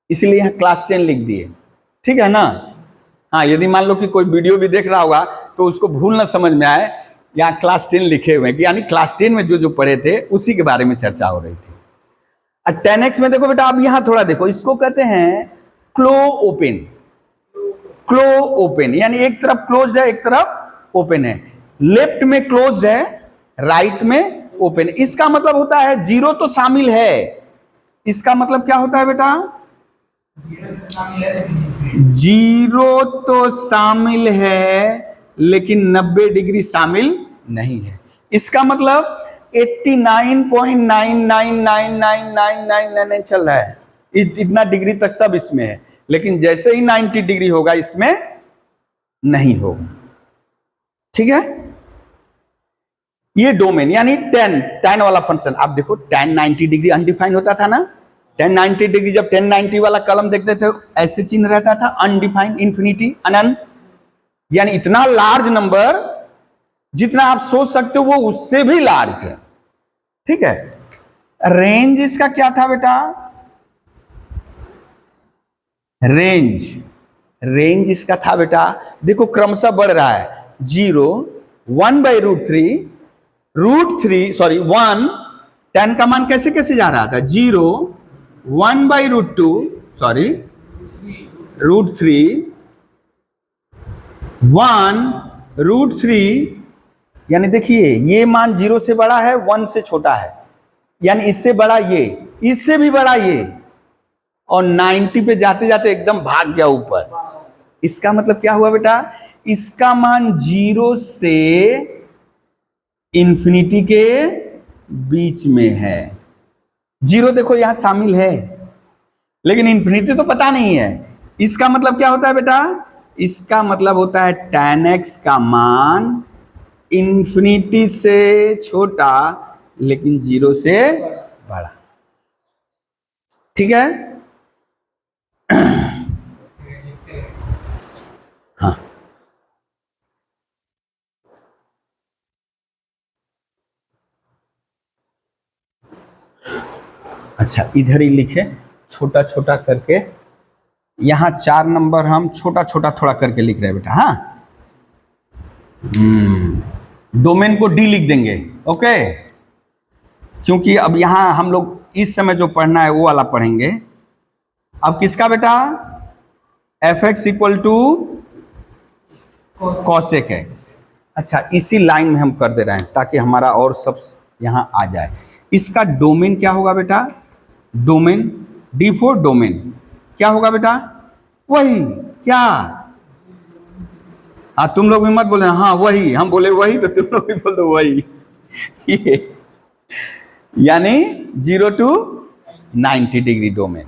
इसलिए यहां क्लास 10 लिख दिए, ठीक है ना। हाँ, यदि मान लो कि कोई वीडियो भी देख रहा होगा तो उसको भूल ना समझ में आए, यहाँ क्लास 10 लिखे हुए हैं, यानी क्लास 10 में जो जो पढ़े थे उसी के बारे में चर्चा हो रही थी। 10x में देखो बेटा, आप यहां थोड़ा देखो, इसको कहते हैं क्लो ओपन। क्लो ओपन यानी एक तरफ क्लोज है, एक तरफ ओपन है। लेफ्ट में क्लोज है, राइट में ओपन। इसका मतलब होता है 0 तो शामिल है, इसका मतलब क्या होता है बेटा? 0 तो शामिल है लेकिन 90 डिग्री शामिल नहीं है। इसका मतलब 89.99999999 चल रहा है, इतना डिग्री तक सब इसमें है, लेकिन जैसे ही 90 डिग्री होगा इसमें नहीं होगा, ठीक है। ये डोमेन यानी tan वाला फंक्शन, आप देखो tan 90 डिग्री अनडिफाइंड होता था ना, tan 90 डिग्री जब 1090 वाला कलम देखते थे ऐसे चिन्ह रहता था, अनडिफाइंड, इंफिनिटी, अनंत, यानी इतना लार्ज नंबर जितना आप सोच सकते हो वो उससे भी लार्ज है, ठीक है। रेंज इसका क्या था बेटा? रेंज इसका था बेटा, देखो क्रमशः बढ़ रहा है, 0 1/√3 1, 10 का मान कैसे कैसे जा रहा था? 0 1/√2 √3 1√3, यानी देखिए ये मान 0 से बड़ा है, 1 से छोटा है, यानी इससे बड़ा ये, इससे भी बड़ा ये, और 90 पे जाते जाते एकदम भाग गया ऊपर। इसका मतलब क्या हुआ बेटा? इसका मान 0 से इंफिनिटी के बीच में है। 0 देखो यहां शामिल है लेकिन इंफिनिटी तो पता नहीं है। इसका मतलब क्या होता है बेटा? इसका मतलब होता है tan x का मान इंफिनिटी से छोटा लेकिन 0 से बड़ा, ठीक है। हाँ, अच्छा इधर ही लिखे छोटा छोटा करके, यहां 4 नंबर हम छोटा छोटा थोड़ा करके लिख रहे हैं बेटा। हाँ, डोमेन को डी लिख देंगे, ओके, क्योंकि अब यहां हम लोग इस समय जो पढ़ना है वो वाला पढ़ेंगे। अब किसका बेटा? fx equal to cosec x। अच्छा, इसी लाइन में हम कर दे रहे हैं ताकि हमारा और सब यहां आ जाए। इसका डोमेन क्या होगा बेटा? डोमेन D4 डोमेन क्या होगा बेटा? वही क्या? हाँ, तुम लोग भी मत बोले हाँ वही, हम बोले वही तो तुम लोग भी बोल दो वही। ये यानी 0 to 90 डिग्री डोमेन,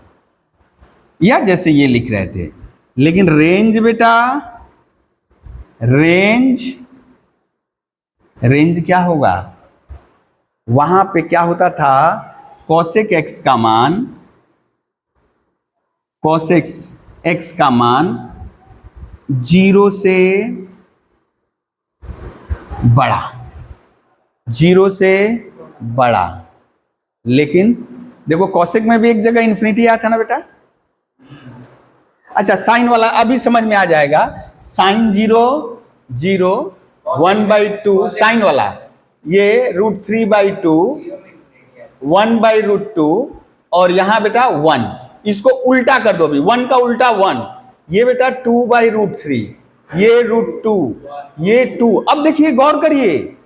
या जैसे ये लिख रहे थे। लेकिन रेंज बेटा, रेंज क्या होगा, वहां पे क्या होता था, cosec x का मान, cosec x का मान 0 से बड़ा, 0 से बड़ा। लेकिन देखो cosec में भी एक जगह इन्फिनिटी आया था ना बेटा। अच्छा, साइन वाला अभी समझ में आ जाएगा। साइन 0 0 1/2 साइन वाला, ये √3/2 1/√2 और यहां बेटा 1। इसको उल्टा कर दो अभी, 1 का उल्टा 1, ये बेटा 2/√3, ये √2, ये 2। अब देखिए गौर करिए,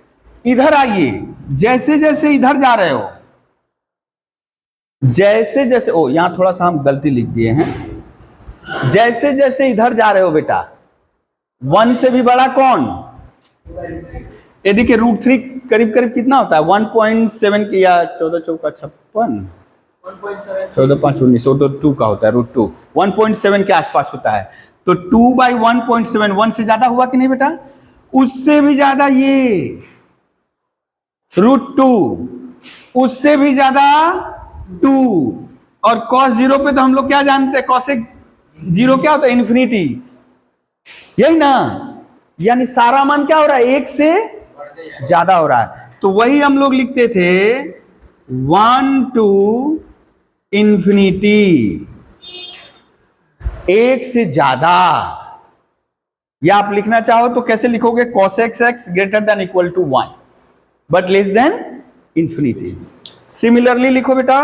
इधर आइए, जैसे जैसे इधर जा रहे हो, जैसे जैसे, ओ यहां थोड़ा सा हम गलती लिख दिए हैं, जैसे जैसे इधर जा रहे हो बेटा, 1 से भी बड़ा कौन, ये देखिए √3 करीब करीब कितना होता है, 1.7 या 14 चौका 56, 14 5 19, वो तो 2 का होता है, √2 1.7 के आसपास होता है। तो 2/1.7 1 से ज्यादा हुआ कि नहीं बेटा, उससे भी ज्यादा ये √2, उससे भी ज्यादा 2, और cos 0 पे तो हम लोग क्या जानते हैं, cosec 0 क्या होता है, इन्फिनिटी, यही ना। यानी सारा मान क्या हो रहा है, 1 से ज्यादा हो रहा है। तो वही हम लोग लिखते थे 1 to इन्फिनिटी, 1 से ज्यादा। या आप लिखना चाहो तो कैसे लिखोगे, cosec x greater than equal to 1 but less than infinity। Similarly लिखो बेटा।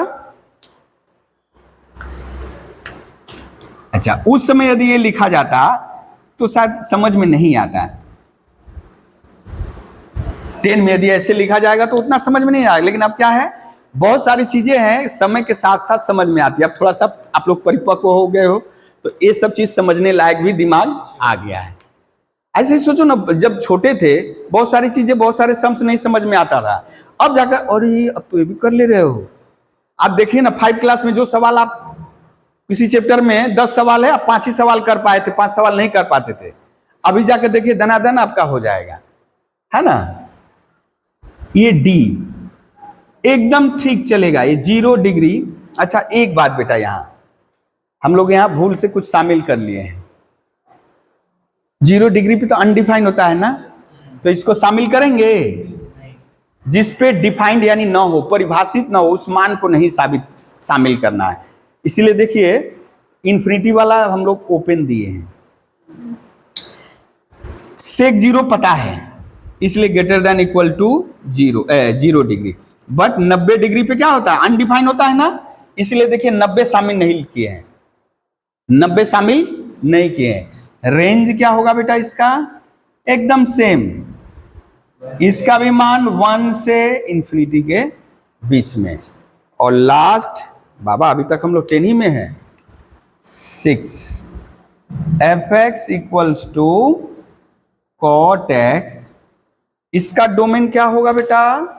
अच्छा, उस समय यदि ये लिखा जाता तो शायद समझ में नहीं आता है। 10 में यदि ऐसे लिखा जाएगा तो उतना समझ में नहीं आएगा। लेकिन अब क्या है, बहुत सारी चीजें हैं समय के साथ साथ समझ में आती है। अब थोड़ा सा आप लोग परिपक्व हो गए हो तो ये सब चीज समझने लायक भी दिमाग आ गया है। ऐसे ही सोचो ना, जब छोटे थे बहुत सारी चीजें, बहुत सारे सम्स नहीं समझ में आता था, अब जाकर और ये अब तो ये भी कर ले रहे हो। आप देखिए ना 5 क्लास में जो सवाल आप किसी चैप्टर में 10 सवाल है, आप 5 ही सवाल कर पाए थे, 5 सवाल नहीं कर पाते थे। अभी जाकर देखिए दनादन आपका हो जाएगा, है ना। ये डी एकदम ठीक चलेगा, ये 0 डिग्री। अच्छा एक बात बेटा, यहां हम लोग यहां भूल से कुछ शामिल कर लिए हैं। 0 डिग्री पे तो अनडिफाइंड होता है ना, तो इसको शामिल करेंगे। जिस पे डिफाइंड यानी ना हो, परिभाषित ना हो, उस मान को नहीं शामिल करना है। इसीलिए देखिए इन्फिनिटी वाला हम लोग ओपन दिए हैं। सेक 0 पता है, इसलिए greater than equal to 0 degree. But 90 degree पे क्या होता है, अनडिफाइंड होता है ना, इसलिए देखिए 90 शामिल नहीं किए हैं, 90 शामिल नहीं किए हैं। रेंज क्या होगा बेटा इसका, एकदम सेम, इसका भी मान 1 से इन्फिनिटी के बीच में। और लास्ट बाबा अभी तक हम लोग 10 ही में है, 6 fx equals to cot x। इसका डोमेन क्या होगा बेटा,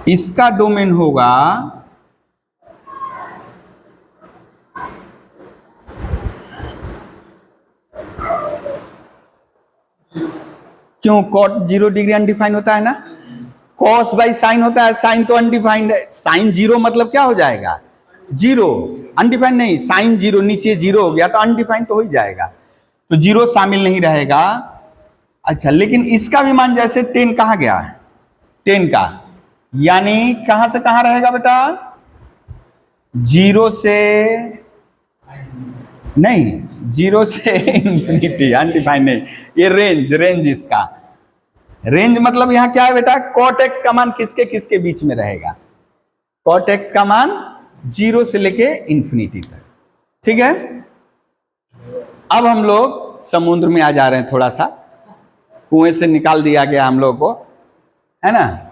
इसका डोमेन होगा क्यों, cot 0 डिग्री अनडिफाइंड होता है ना, cos बाई साइन होता है, साइन तो अनडिफाइंड है। साइन 0 मतलब क्या हो जाएगा, 0, अनडिफाइंड नहीं, साइन 0 नीचे 0 हो गया तो अनडिफाइंड तो हो ही जाएगा, तो 0 शामिल नहीं रहेगा। अच्छा लेकिन इसका भी मान जैसे 10 कहाँ गया है, 10 का यानी कहां से कहां रहेगा बेटा, 0 से नहीं, 0 से इन्फिनिटी, अनडिफाइंड नहीं, ये रेंज इसका रेंज मतलब यहां क्या है बेटा, cot x का मान किसके किसके बीच में रहेगा, cot x का मान 0 से लेके इन्फिनिटी तक। ठीक है, अब हम लोग समुद्र में आ जा रहे हैं, थोड़ा सा कुएं से निकाल दिया गया हम लोग को, है ना।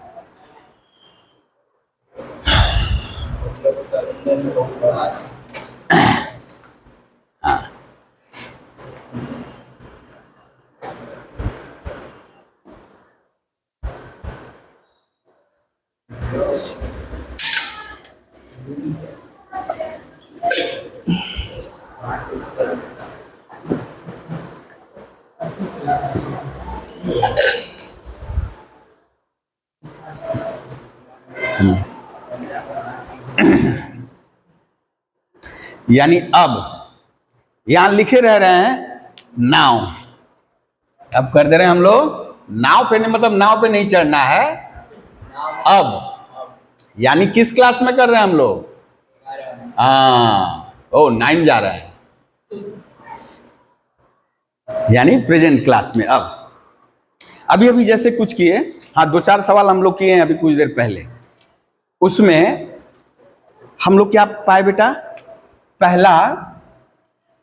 यानी अब यहां लिखे रह रहे हैं नाव, अब कर दे रहे हैं हम लोग नाव पे, नहीं मतलब नाव पे नहीं चढ़ना है अब, यानी किस क्लास में कर रहे हैं हम लोग? ओ 9 जा रहा है, यानी प्रेजेंट क्लास में। अब अभी अभी जैसे कुछ किए, हाँ 2-4 सवाल हम लोग किए हैं अभी कुछ देर पहले, उसमें हम लोग क्या पाए बेटा? पहला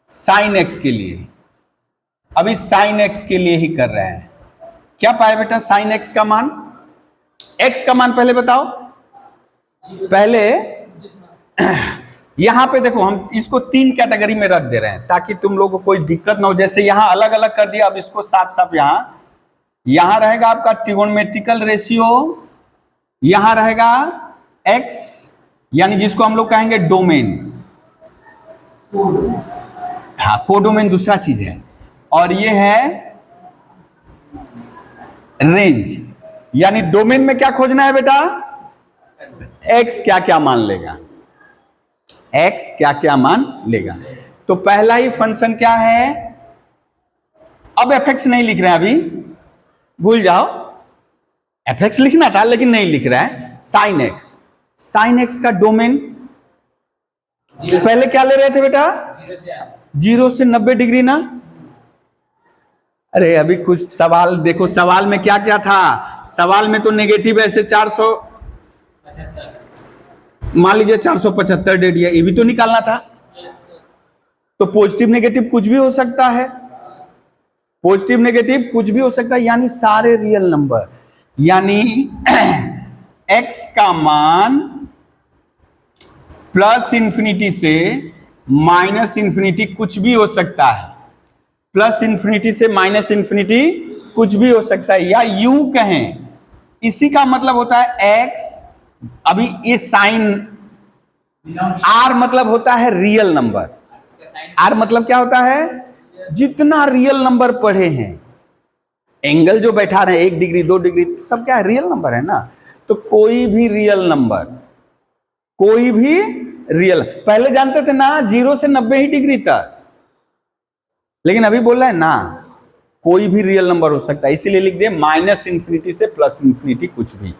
साइन एक्स के लिए, अभी साइन एक्स के लिए ही कर रहे हैं। क्या पाए बेटा? साइन एक्स का मान, एक्स का मान पहले बताओ। पहले यहां पे देखो हम इसको 3 कैटेगरी में रख दे रहे हैं ताकि तुम लोग को कोई दिक्कत ना हो। जैसे यहां अलग अलग कर दिया, अब इसको साफ साफ यहां रहेगा आपका ट्रिगोनोमेट्रिकल रेशियो, यहां रहेगा एक्स यानी जिसको हम लोग कहेंगे डोमेन, हाँ कोडोमेन दूसरा चीज है, और ये है रेंज। यानी डोमेन में क्या खोजना है बेटा? एक्स क्या क्या मान लेगा, एक्स क्या क्या मान लेगा। तो पहला ही फंक्शन क्या है? अब एफ एक्स नहीं लिख रहे हैं, अभी भूल जाओ, एफ एक्स लिखना था लेकिन नहीं लिख रहा है। साइन एक्स, साइन एक्स का डोमेन पहले क्या ले रहे थे बेटा? 0 से 90 डिग्री ना। अरे अभी कुछ सवाल देखो, सवाल में क्या क्या था? सवाल में तो नेगेटिव ऐसे 400 मान लीजिए 475 दे दिया, ये भी तो निकालना था। तो पॉजिटिव नेगेटिव कुछ भी हो सकता है, पॉजिटिव नेगेटिव कुछ भी हो सकता है, यानी सारे रियल नंबर, यानी x का मान प्लस इंफिनिटी से माइनस इंफिनिटी कुछ भी हो सकता है, प्लस इंफिनिटी से माइनस इंफिनिटी कुछ भी हो सकता है, या यूं कहें इसी का मतलब होता है x। अभी ये साइन r मतलब होता है रियल नंबर, r मतलब क्या होता है? जितना रियल नंबर पढ़े हैं, एंगल जो बैठा रहे 1 डिग्री 2 डिग्री सब क्या है? रियल नंबर है ना। तो कोई भी रियल नंबर, कोई भी रियल, पहले जानते थे ना 0 से 90 ही डिग्री तक, लेकिन अभी बोल रहा है ना कोई भी रियल नंबर हो सकता है, इसीलिए लिख दिए माइनस इंफिनिटी से प्लस इंफिनिटी कुछ भी।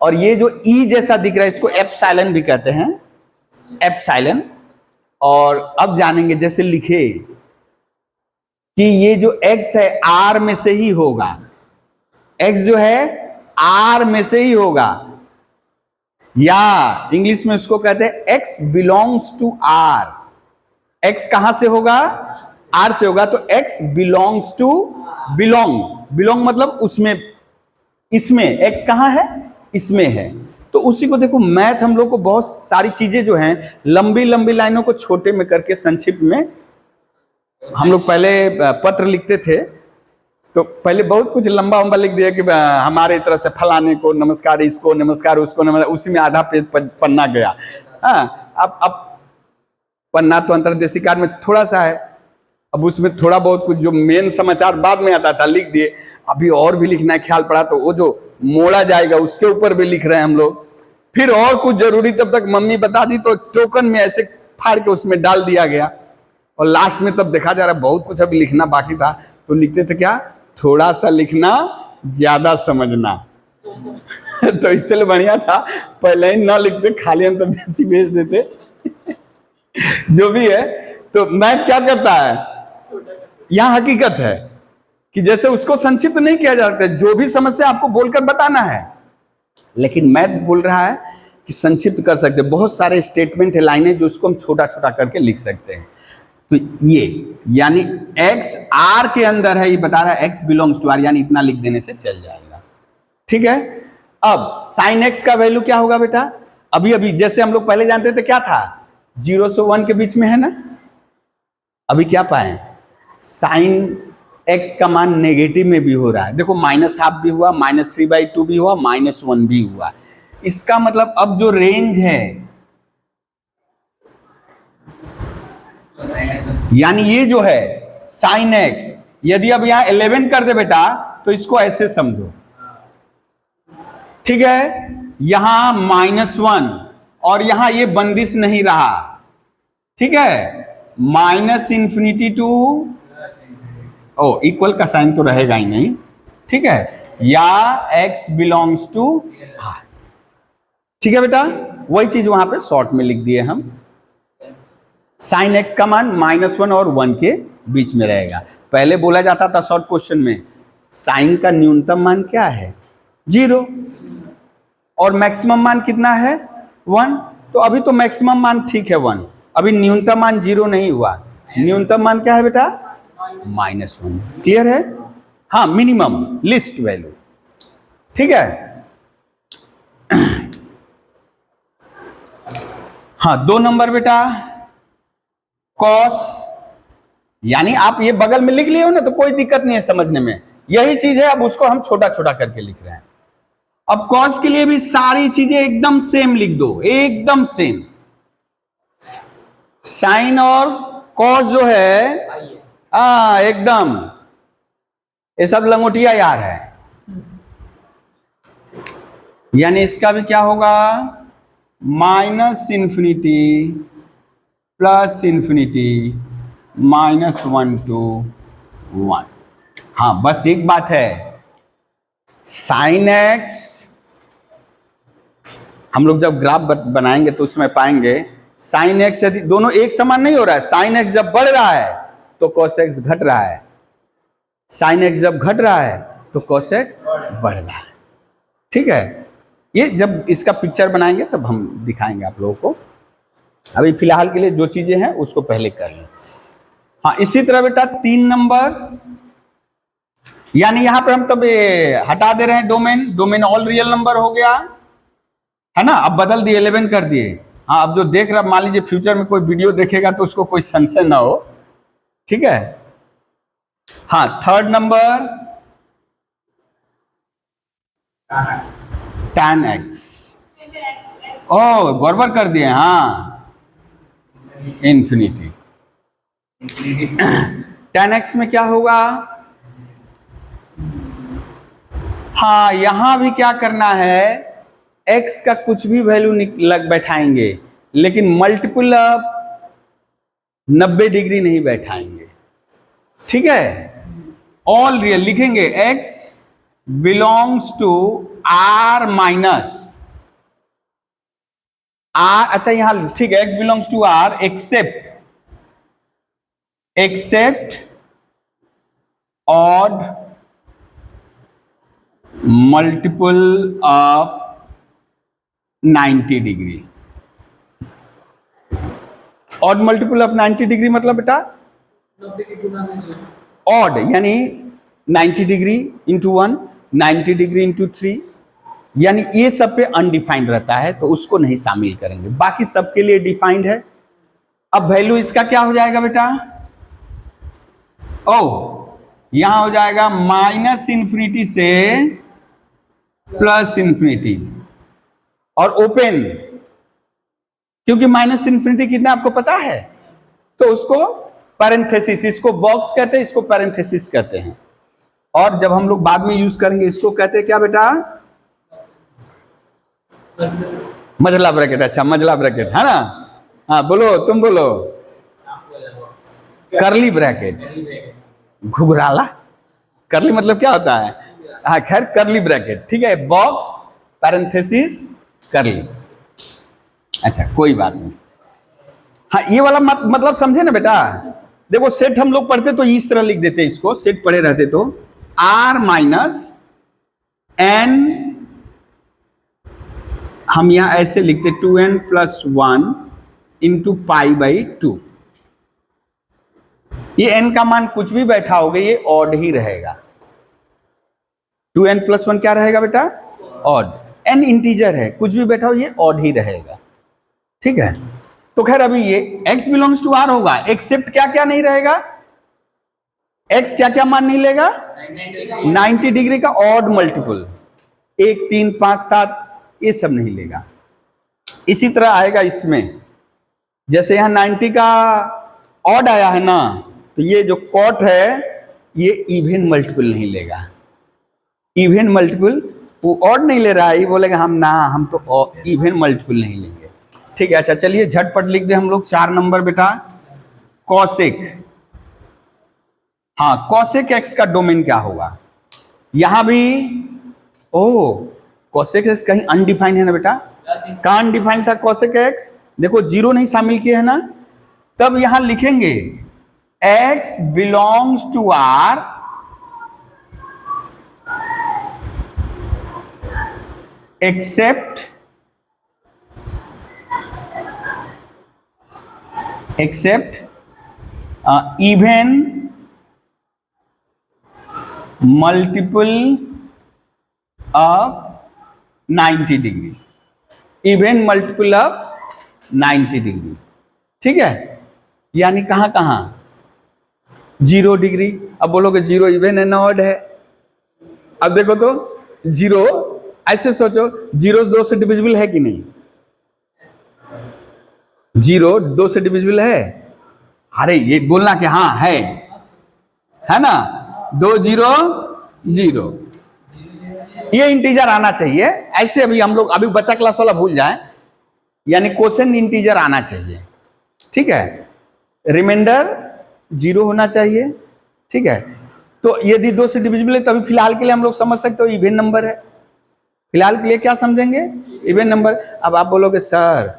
और ये जो ई जैसा दिख रहा है इसको एप्सिलॉन भी कहते हैं, एप्सिलॉन। और अब जानेंगे जैसे लिखे कि ये जो x है r में से ही होगा, x जो है r में से ही होगा, या इंग्लिश में उसको कहते हैं x belongs to r। x कहां से होगा? r से होगा, तो x बिलोंग्स टू, बिलोंग मतलब उसमें, इसमें x कहां है? इसमें है। तो उसी को देखो, मैथ हम लोग को बहुत सारी चीजें जो हैं लंबी लंबी लाइनों को छोटे में करके संक्षिप्त में, हम लोग पहले पत्र लिखते थे तो पहले बहुत कुछ लंबा लंबा लिख दिया कि हमारे तरफ से फलाने को नमस्कार, इसको नमस्कार, उसको नमस्कार, उसी में आधा पेज पन्ना गया। हाँ अब पन्ना तो अंतर्देशीय कार्य में थोड़ा सा है, अब उसमें थोड़ा बहुत कुछ जो मेन समाचार बाद में आता था लिख दिए, अभी और भी लिखना है, ख्याल पड़ा तो वो जो मोड़ा जाएगा उसके ऊपर भी लिख रहे हैं हम लोग। फिर और कुछ जरूरी तब तक मम्मी बता दी तो टोकन में ऐसे फाड़ के उसमें डाल दिया गया, और लास्ट में तब देखा जा रहा बहुत कुछ अभी लिखना बाकी था, तो लिखते थे क्या? थोड़ा सा लिखना ज्यादा समझना। तो इसलिए बढ़िया था पहले ही ना लिखते, खाली अंतर्देशीय भेज देते। जो भी है, तो मैथ क्या करता है, यह हकीकत है कि जैसे उसको संक्षिप्त नहीं किया जा सकता, जो भी समस्या आपको बोलकर बताना है, लेकिन मैथ बोल रहा है कि संक्षिप्त कर सकते। बहुत सारे स्टेटमेंट है, लाइनें जो उसको हम छोटा छोटा करके लिख सकते हैं। तो ये यानी x r के अंदर है, ये बता रहा है x बिलोंग्स टू r, यानी इतना लिख देने से चल जाएगा। ठीक है। अब साइन x का वैल्यू क्या होगा बेटा? अभी अभी जैसे हम लोग पहले जानते थे क्या था, 0 से 1 के बीच में है ना। अभी क्या पाए? साइन x का मान नेगेटिव में भी हो रहा है, देखो -½ भी हुआ, -3/2 भी हुआ, -1 भी हुआ। इसका मतलब अब जो रेंज है, यानी ये जो है साइन x, यदि अब यहां 11 कर दे बेटा तो इसको ऐसे समझो, ठीक है। यहां -1 और यहां ये बंदिश नहीं रहा, ठीक है, -∞ टू इक्वल का साइन तो रहेगा ही नहीं, ठीक है, या x बिलोंग्स टू r, ठीक है बेटा, वही चीज वहां पे शॉर्ट में लिख दिए हम। साइन x का मान -1 और 1 के बीच में रहेगा। पहले बोला जाता था शॉर्ट क्वेश्चन में साइन का न्यूनतम मान क्या है, 0, और मैक्सिमम मान कितना है, 1। तो अभी तो मैक्सिमम मान ठीक है 1, अभी न्यूनतम मान 0 नहीं हुआ। न्यूनतम मान क्या है बेटा, -1। क्लियर है? हाँ, मिनिमम लिस्ट वैल्यू, ठीक है। हाँ, 2 नंबर बेटा कॉस, यानी आप ये बगल में लिख लिए हो ना तो कोई दिक्कत नहीं है समझने में, यही चीज है, अब उसको हम छोटा छोटा करके लिख रहे हैं। अब कॉस के लिए भी सारी चीजें एकदम सेम लिख दो, एकदम सेम। साइन और कॉस जो है, एकदम ये सब लंगोटिया यार है, यानी इसका भी क्या होगा, -∞ +∞ -1 to 1। हाँ, बस एक बात है, साइन एक्स हम लोग जब ग्राफ बनाएंगे तो उसमें पाएंगे साइन एक्स यदि दोनों एक समान नहीं हो रहा है, साइन एक्स जब बढ़ रहा है तो कॉस एक्स घट रहा है, साइन एक्स जब घट रहा है तो कॉस एक्स बढ़ रहा है, ठीक है। ये जब इसका पिक्चर बनाएंगे तब हम दिखाएंगे आप लोगों को, अभी फिलहाल के लिए जो चीजें हैं उसको पहले कर लें। हाँ, इसी तरह बेटा 3 नंबर, यानी यहां पर हम तब ये हटा दे रहे हैं डोमेन ऑल रियल नंबर हो गया है ना, अब बदल दिए 11 कर दिए। हाँ, अब जो देख रहा, मान लीजिए फ्यूचर में कोई वीडियो देखेगा तो उसको कोई संशय ना हो, ठीक है। हाँ, 3rd नंबर tan x, गड़बड़ कर दिए, हाँ, इन्फिनिटी। tan x में क्या होगा, हाँ, यहां भी क्या करना है, x का कुछ भी वैल्यू लग बैठाएंगे, लेकिन मल्टीपल ऑफ 90 डिग्री नहीं बैठाएंगे, ठीक है। ऑल रियल लिखेंगे, x belongs to r minus r, अच्छा यहां ठीक है, x belongs to r except odd multiple of 90 degree. Odd multiple of 90 degree मतलब बेटा 90 के गुना में जो ऑड, यानी 90 डिग्री इंटू 1, 90 डिग्री इंटू 3, यानी ये सब पे अनडिफाइंड रहता है तो उसको नहीं शामिल करेंगे, बाकी सबके लिए डिफाइंड है। अब वैल्यू इसका क्या हो जाएगा बेटा, यहां हो जाएगा -∞ से +∞, और ओपन, क्योंकि -∞ कितना आपको पता है, तो उसको पैरेंथेसिस, इसको बॉक्स कहते हैं, इसको पैरेंथेसिस कहते हैं, और जब हम लोग बाद में यूज करेंगे इसको कहते हैं क्या बेटा, मझला ब्रैकेट। अच्छा, मझला ब्रैकेट है ना, हाँ बोलो, तुम बोलो, करली ब्रैकेट, घुघराला, करली मतलब क्या होता है, हाँ खैर करली ब्रैकेट, ठीक है, बॉक्स पैरेंथेसिस करली। अच्छा, कोई बात नहीं। हाँ, ये वाला मतलब समझे ना बेटा, देखो सेट हम लोग पढ़ते तो इस तरह लिख देते, इसको सेट पढ़े रहते तो r माइनस n, हम यहां ऐसे लिखते 2n + 1 इंटू π/2। ये n का मान कुछ भी बैठा होगा ये ऑड ही रहेगा, 2n + 1 क्या रहेगा बेटा, ऑड, n इंटीजर है, कुछ भी बैठा हो ये ऑड ही रहेगा, ठीक है। तो खैर अभी ये x बिलोंग्स टू r होगा, एक्सेप्ट क्या क्या नहीं रहेगा, x क्या क्या मान नहीं लेगा, 90 डिग्री का ऑड मल्टीपल, 1, 3, 5, 7 ये सब नहीं लेगा। इसी तरह आएगा इसमें, जैसे यहां 90 का ऑड आया है ना, तो ये जो कॉट है ये इवन मल्टीपल नहीं लेगा, इवन मल्टीपल वो ऑड नहीं ले रहा है, ये बोलेगा हम तो इवन मल्टीपल नहीं लेंगे। ठीक है, अच्छा चलिए झटपट लिख दे हम लोग 4 नंबर बेटा, कॉसेक। हाँ, कॉसेक एक्स का डोमेन क्या होगा? यहां भी कॉसेक एक्स कहीं अनडिफाइंड है ना बेटा? कहां अनडिफाइंड था कॉसेक एक्स? देखो जीरो नहीं शामिल किए है ना, तब यहां लिखेंगे X belongs to R except even multiple of 90 degree, even multiple of 90 degree. ठीक है, यानी कहां कहां? 0 डिग्री। अब बोलोगे 0 इवन है ना ऑड है? अब देखो तो 0, ऐसे सोचो 0 2 से डिविजिबल है कि नहीं? 0 2 से डिविजिबल है? अरे ये बोलना कि हाँ है ना? 2 0 0, ये इंटीजर आना चाहिए। ऐसे अभी हम लोग अभी बच्चा क्लास वाला भूल जाए, यानी क्वोशिएंट इंटीजर आना चाहिए। ठीक है, रिमाइंडर 0 होना चाहिए। ठीक है, तो यदि 2 से डिविजिबल है तो अभी फिलहाल के लिए हम लोग समझ सकते हो इवन नंबर है। फिलहाल के लिए क्या समझेंगे? Even number. अब आप बोलोगे सर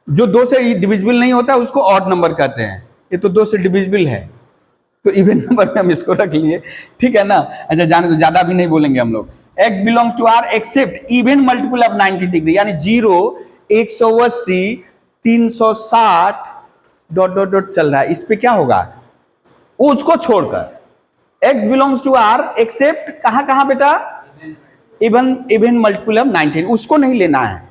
जो 2 से डिविजिबल नहीं होता उसको ऑड नंबर कहते हैं, ये तो 2 से डिविजिबल है तो इवन नंबर में हम इसको रख लिए। ठीक है ना? अच्छा जाने तो ज्यादा भी नहीं बोलेंगे हम लोग। x belongs to R except even multiple of 90 degree, यानी 0 180 360 डॉट डॉट डॉट चल रहा है, इस पे क्या होगा? उसको छोड़कर x belongs to R except कहां कहां बेटा? इवन मल्टीपल ऑफ 90, उसको नहीं लेना है।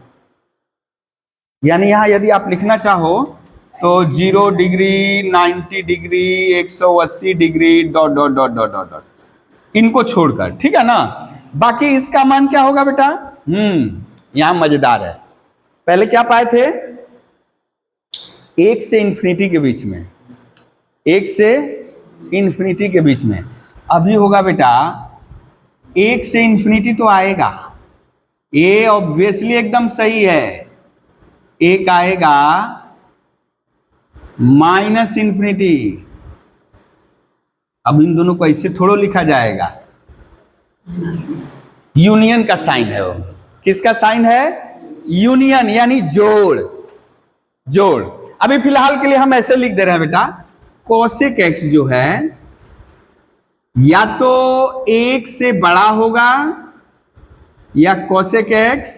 यानी यहां यदि आप लिखना चाहो तो 0 degree 90 degree 180 degree dot dot dot dot dot dot, इनको छोड़कर। ठीक है ना? बाकी इसका मान क्या होगा बेटा? यहां मजेदार है। पहले क्या पाए थे? 1 से इंफिनिटी के बीच में, 1 से इंफिनिटी के बीच में। अभी होगा बेटा 1 से इंफिनिटी तो आएगा, ये ऑब्वियसली एकदम सही है। एक आएगा माइनस इंफिनिटी। अब इन दोनों को ऐसे थोड़ा लिखा जाएगा, यूनियन का साइन है वो। किसका साइन है? यूनियन, यानी जोड़। जोड़। अभी फिलहाल के लिए हम ऐसे लिख दे रहे हैं बेटा, कोसेक एक्स जो है या तो 1 से बड़ा होगा या कोसेक एक्स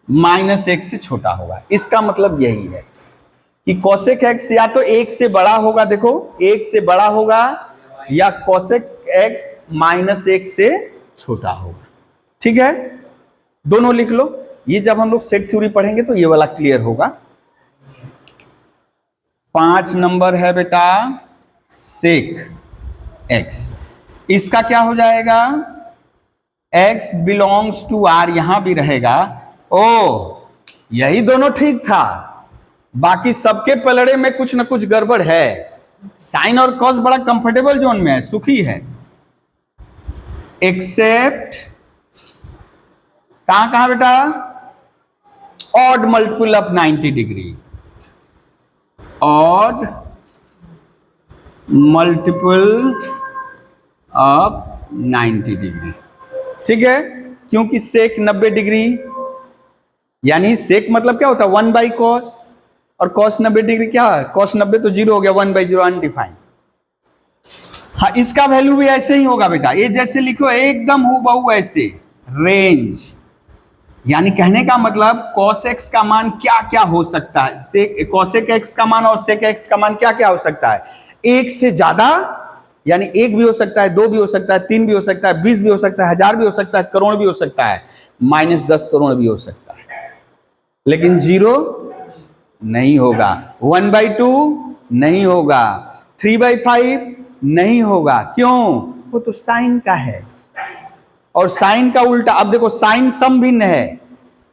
-1 से छोटा होगा। इसका मतलब यही है कि कोसेक एक्स या तो 1 से बड़ा होगा, देखो 1 से बड़ा होगा, या कोसेक एक्स -1 से छोटा होगा। ठीक है, दोनों लिख लो। ये जब हम लोग सेट थ्योरी पढ़ेंगे तो ये वाला क्लियर होगा। 5 नंबर है बेटा सेक एक्स, इसका क्या हो जाएगा? x बिलोंग्स टू आर, यहां भी रहेगा। यही दोनों ठीक था, बाकी सबके पलड़े में कुछ ना कुछ गड़बड़ है। साइन और कॉस बड़ा कंफर्टेबल जोन में है, सुखी है। एक्सेप्ट कहां कहां बेटा? Odd multiple of 90 degree, odd multiple of 90 degree. ठीक है, क्योंकि सेक 90 डिग्री, यानी सेक मतलब क्या होता है? 1 बाई कॉस, और कॉस 90 डिग्री क्या है? कॉस 90 तो 0 हो गया, 1/0 अनडिफाइंड। हाँ, इसका वैल्यू भी ऐसे ही होगा बेटा, ये जैसे लिखो एकदम हूबहू ऐसे। रेंज, यानी कहने का मतलब कॉस एक्स का मान क्या क्या हो सकता है, सेक कॉसेक एक्स का मान और सेक एक्स का मान क्या क्या हो सकता है? 1 से ज्यादा, यानी 1 भी हो सकता है, 2 भी हो सकता है, 3 भी हो सकता है, 20 भी हो सकता है, 1000 भी हो सकता है, करोड़ भी हो सकता है, -10 करोड़ भी हो सकता है, लेकिन 0 नहीं होगा, 1/2 नहीं होगा, 3/5 नहीं होगा। क्यों? वो तो साइन का है, और साइन का उल्टा। अब देखो साइन सम भिन्न है।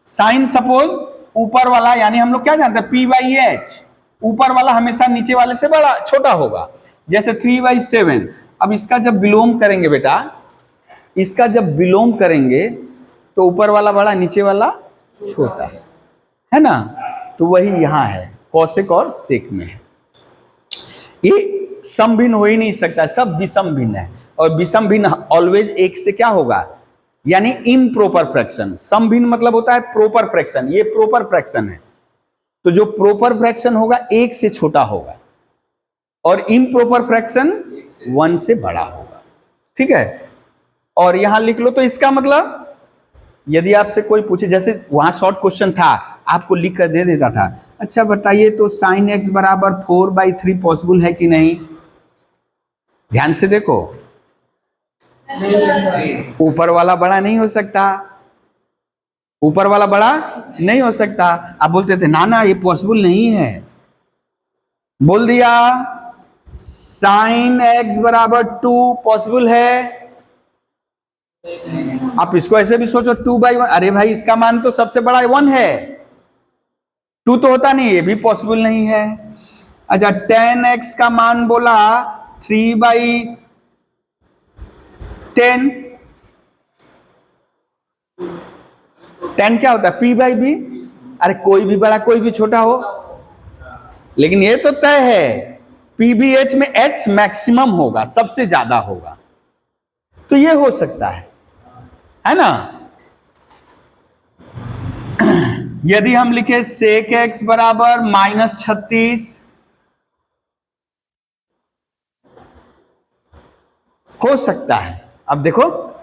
साइन सपोज ऊपर वाला, यानी हम लोग क्या जानते हैं? P/H, ऊपर वाला हमेशा नीचे वाले से बड़ा छोटा होगा, जैसे 3/7। अब इसका जब विलोम करेंगे बेटा, इसका जब विलोम करेंगे तो ऊपर वाला बड़ा नीचे वाला छोटा, है ना। तो वही यहाँ है, कौशिक और सेक में है। ये सम भिन्न हो ही नहीं सकता, सब विषम भिन्न है। और विषम भिन्न ऑलवेज एक से क्या होगा, यानी इम्प्रोपर फ्रैक्शन। सम भिन्न मतलब होता है प्रॉपर फ्रैक्शन, ये प्रॉपर फ्रैक्शन है। तो जो प्रॉपर फ्रैक्शन होगा एक से छोटा होगा और इम्प्रॉपर फ्रैक्शन 1 से बड़ा होगा, ठीक है। और यहां लिख लो। तो इसका मतलब यदि आपसे कोई पूछे, जैसे वहां शॉर्ट क्वेश्चन था, आपको लिख कर दे देता था, अच्छा बताइए तो sin x बराबर 4/3 पॉसिबल है कि नहीं। ध्यान से देखो, ऊपर वाला बड़ा नहीं हो सकता, ऊपर वाला बड़ा नहीं हो सकता। आप बोलते थे ना ना ये पॉसिबल नहीं है, बोल दिया sin x बराबर 2 पॉसिबल है। आप इसको ऐसे भी सोचो 2/1, अरे भाई इसका मान तो सबसे बड़ा 1 है, 2 तो होता नहीं, ये भी पॉसिबल नहीं है। अच्छा 10x का मान बोला 3/10, टेन क्या होता है p/b। अरे कोई भी बड़ा कोई भी छोटा हो, लेकिन ये तो तय है pbh में h मैक्सिमम होगा, सबसे ज्यादा होगा। तो ये हो सकता है ना। यदि हम लिखे sec x बराबर -36, हो सकता है। अब देखो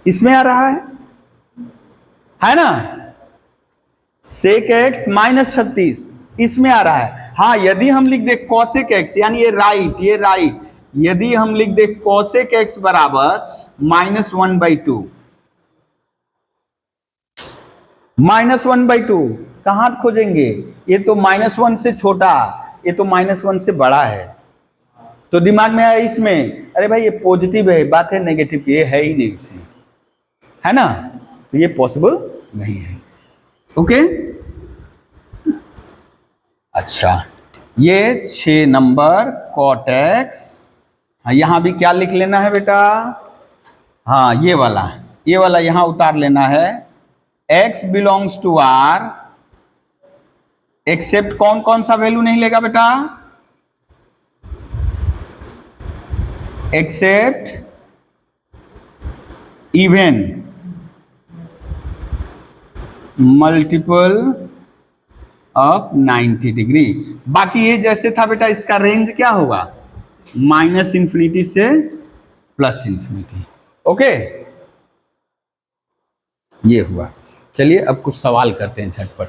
इसमें आ रहा है ना, sec x -36 इसमें आ रहा है। हाँ यदि हम लिख दे cosec x, यानी ये राइट, यदि हम लिख दे cosec x बराबर -1/2, -1/2 कहां खोजेंगे, ये तो -1 से छोटा, ये तो -1 से बड़ा है। तो दिमाग में आया इसमें, अरे भाई ये पॉजिटिव है, बात है नेगेटिव की, ये है ही नहीं उसमें, है ना। तो ये पॉसिबल नहीं है। ओके अच्छा, ये 6 नंबर cot x। यहां भी क्या लिख लेना है बेटा, हाँ ये वाला यहां उतार लेना है। x belongs to r except कौन कौन सा वैल्यू नहीं लेगा बेटा, except even multiple of 90 degree. बाकी ये जैसे था बेटा, इसका रेंज क्या होगा, -∞ से +∞। ओके ये हुआ। चलिए अब कुछ सवाल करते हैं झटपट।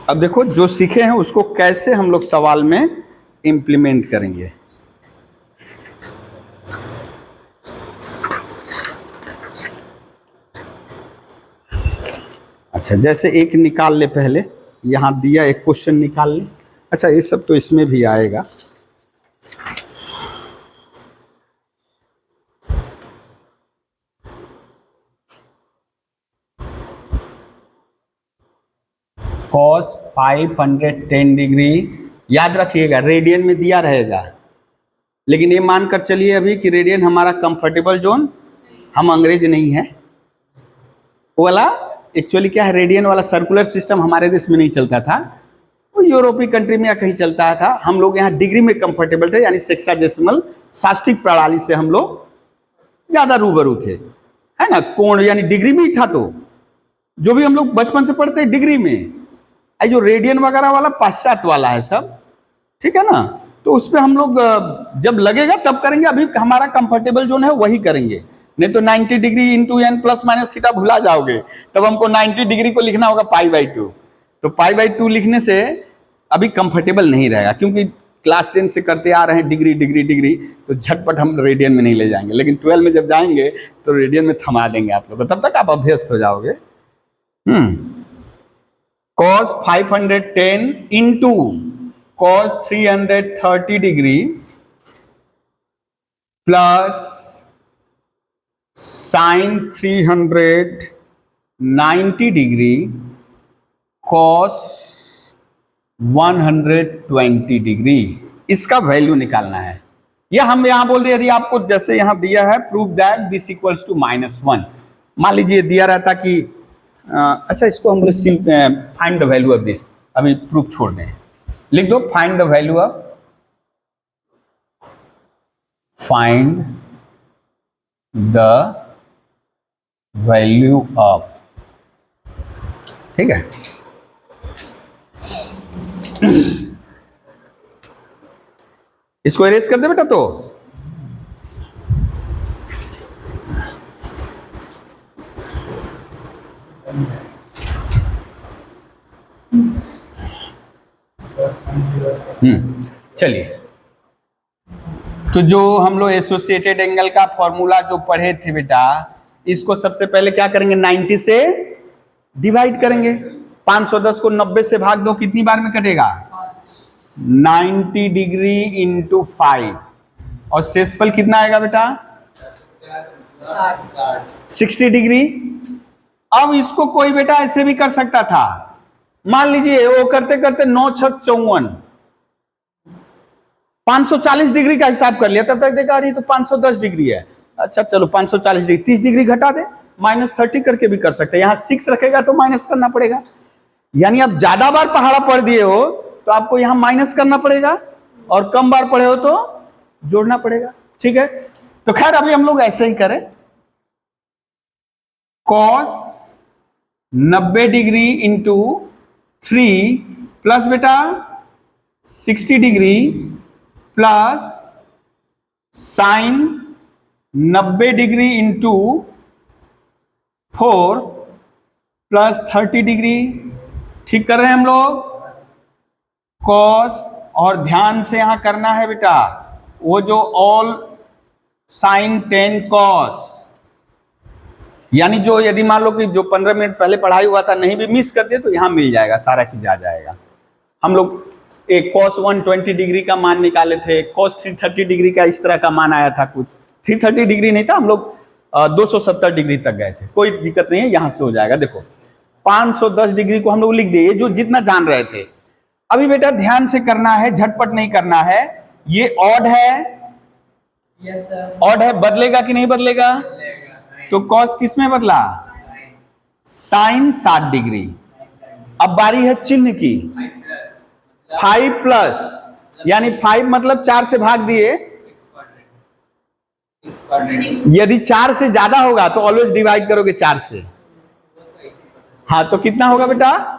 अब देखो जो सीखे हैं उसको कैसे हम लोग सवाल में इंप्लीमेंट करेंगे। अच्छा जैसे एक निकाल ले, पहले यहां दिया एक क्वेश्चन निकाल ले। अच्छा ये सब तो इसमें भी आएगा। cos 510 डिग्री, याद रखिएगा रेडियन में दिया रहेगा, लेकिन ये मानकर चलिए अभी कि रेडियन हमारा कंफर्टेबल जोन, हम अंग्रेज नहीं है। वो वाला एक्चुअली क्या है, रेडियन वाला सर्कुलर सिस्टम हमारे देश में नहीं चलता था, वो यूरोपीय कंट्री में या कहीं चलता था। हम लोग यहाँ डिग्री में कंफर्टेबल थे, यानी सेक्साडेसिमल साष्टिक प्रणाली से हम लोग ज्यादा रूबरू थे, है ना। कोण यानी डिग्री में ही था, तो जो भी हम लोग बचपन से पढ़ते हैं डिग्री में। जो रेडियन वगैरह वाला पाश्चात्य वाला है सब, ठीक है ना। तो उस पर हम लोग जब लगेगा तब करेंगे, अभी हमारा कंफर्टेबल जोन है वही करेंगे। नहीं तो 90 degree into n plus minus theta भुला जाओगे, तब हमको 90 डिग्री को लिखना होगा π/2। तो π/2 लिखने से अभी कंफर्टेबल नहीं रहेगा, क्योंकि क्लास 10 से करते आ रहे हैं डिग्री डिग्री डिग्री, तो झटपट हम रेडियन में नहीं ले जाएंगे। लेकिन 12 में जब जाएंगे तो रेडियन में थमा देंगे आप लोग, तब तक आप अभ्यस्त हो जाओगे। cos 510 into cos 330 degree plus sign 390 degree cos 120 degree, इसका वैल्यू निकालना है। या हम यहां बोल दे, यदि आपको जैसे यहां दिया है prove that this equals to -1, मान लीजिए दिया रहता कि अच्छा इसको हम find the value of this, अभी प्रूफ छोड़ दें, लिख दो find the value of, find the value of, ठीक है। इसको इरेज कर दे बेटा। तो चलिए, तो जो हम लोग एसोसिएटेड एंगल का फॉर्मूला जो पढ़े थे बेटा, इसको सबसे पहले क्या करेंगे, 90 से डिवाइड करेंगे। 510 को 90 से भाग दो, कितनी बार में कटेगा, 90 डिग्री इंटू 5, और शेषफल कितना आएगा बेटा, 60 डिग्री। अब इसको कोई बेटा ऐसे भी कर सकता था, मान लीजिए वो करते करते 9 6 54, 540 डिग्री का हिसाब कर लिया, तब तक देखा रही तो 510 डिग्री है। अच्छा चलो 540 डिग्री, 30 डिग्री घटा दे, -30 करके भी कर सकते हैं। यहां 6 रखेगा तो माइनस करना पड़ेगा, यानी आप ज्यादा बार पहाड़ा पढ़ दिए हो तो आपको यहां माइनस करना पड़ेगा, और कम बार पढ़े हो तो जोड़ना पड़ेगा, ठीक है। तो खैर अभी हम लोग ऐसे ही करें, cos 90 डिग्री इंटू 3 प्लस बेटा 60 degree plus sign 90 degree into 4 plus 30 degree, ठीक कर रहे हैं हम लोग। कॉस, और ध्यान से यहां करना है बेटा, वो जो ऑल साइन 10 कॉस, यानी जो यदि मान लो कि जो 15 मिनट पहले पढ़ाई हुआ था नहीं भी मिस कर दिए तो यहां मिल जाएगा, सारा चीज आ जाएगा। हम लोग एक cos 120 डिग्री का मान निकाले थे, cos 330 डिग्री का इस तरह का मान आया था, कुछ 330 डिग्री नहीं था, हम लोग 270 डिग्री तक गए थे, कोई दिक्कत नहीं है, यहां से हो जाएगा। देखो 510 डिग्री को हम लोग लिख दिए, जो जितना जान रहे थे। अभी बेटा ध्यान से करना है, झटपट नहीं करना है। ये ऑड है, यस सर, ऑड है, बदलेगा कि नहीं बदलेगा, तो cos किस में बदला, साइन 60 डिग्री। अब बारी है चिन्ह की, 5 प्लस, यानी 5 मतलब 4 से भाग दिए, यदि 4 से ज्यादा होगा तो ऑलवेज डिवाइड करोगे 4 से। हाँ तो कितना होगा बेटा,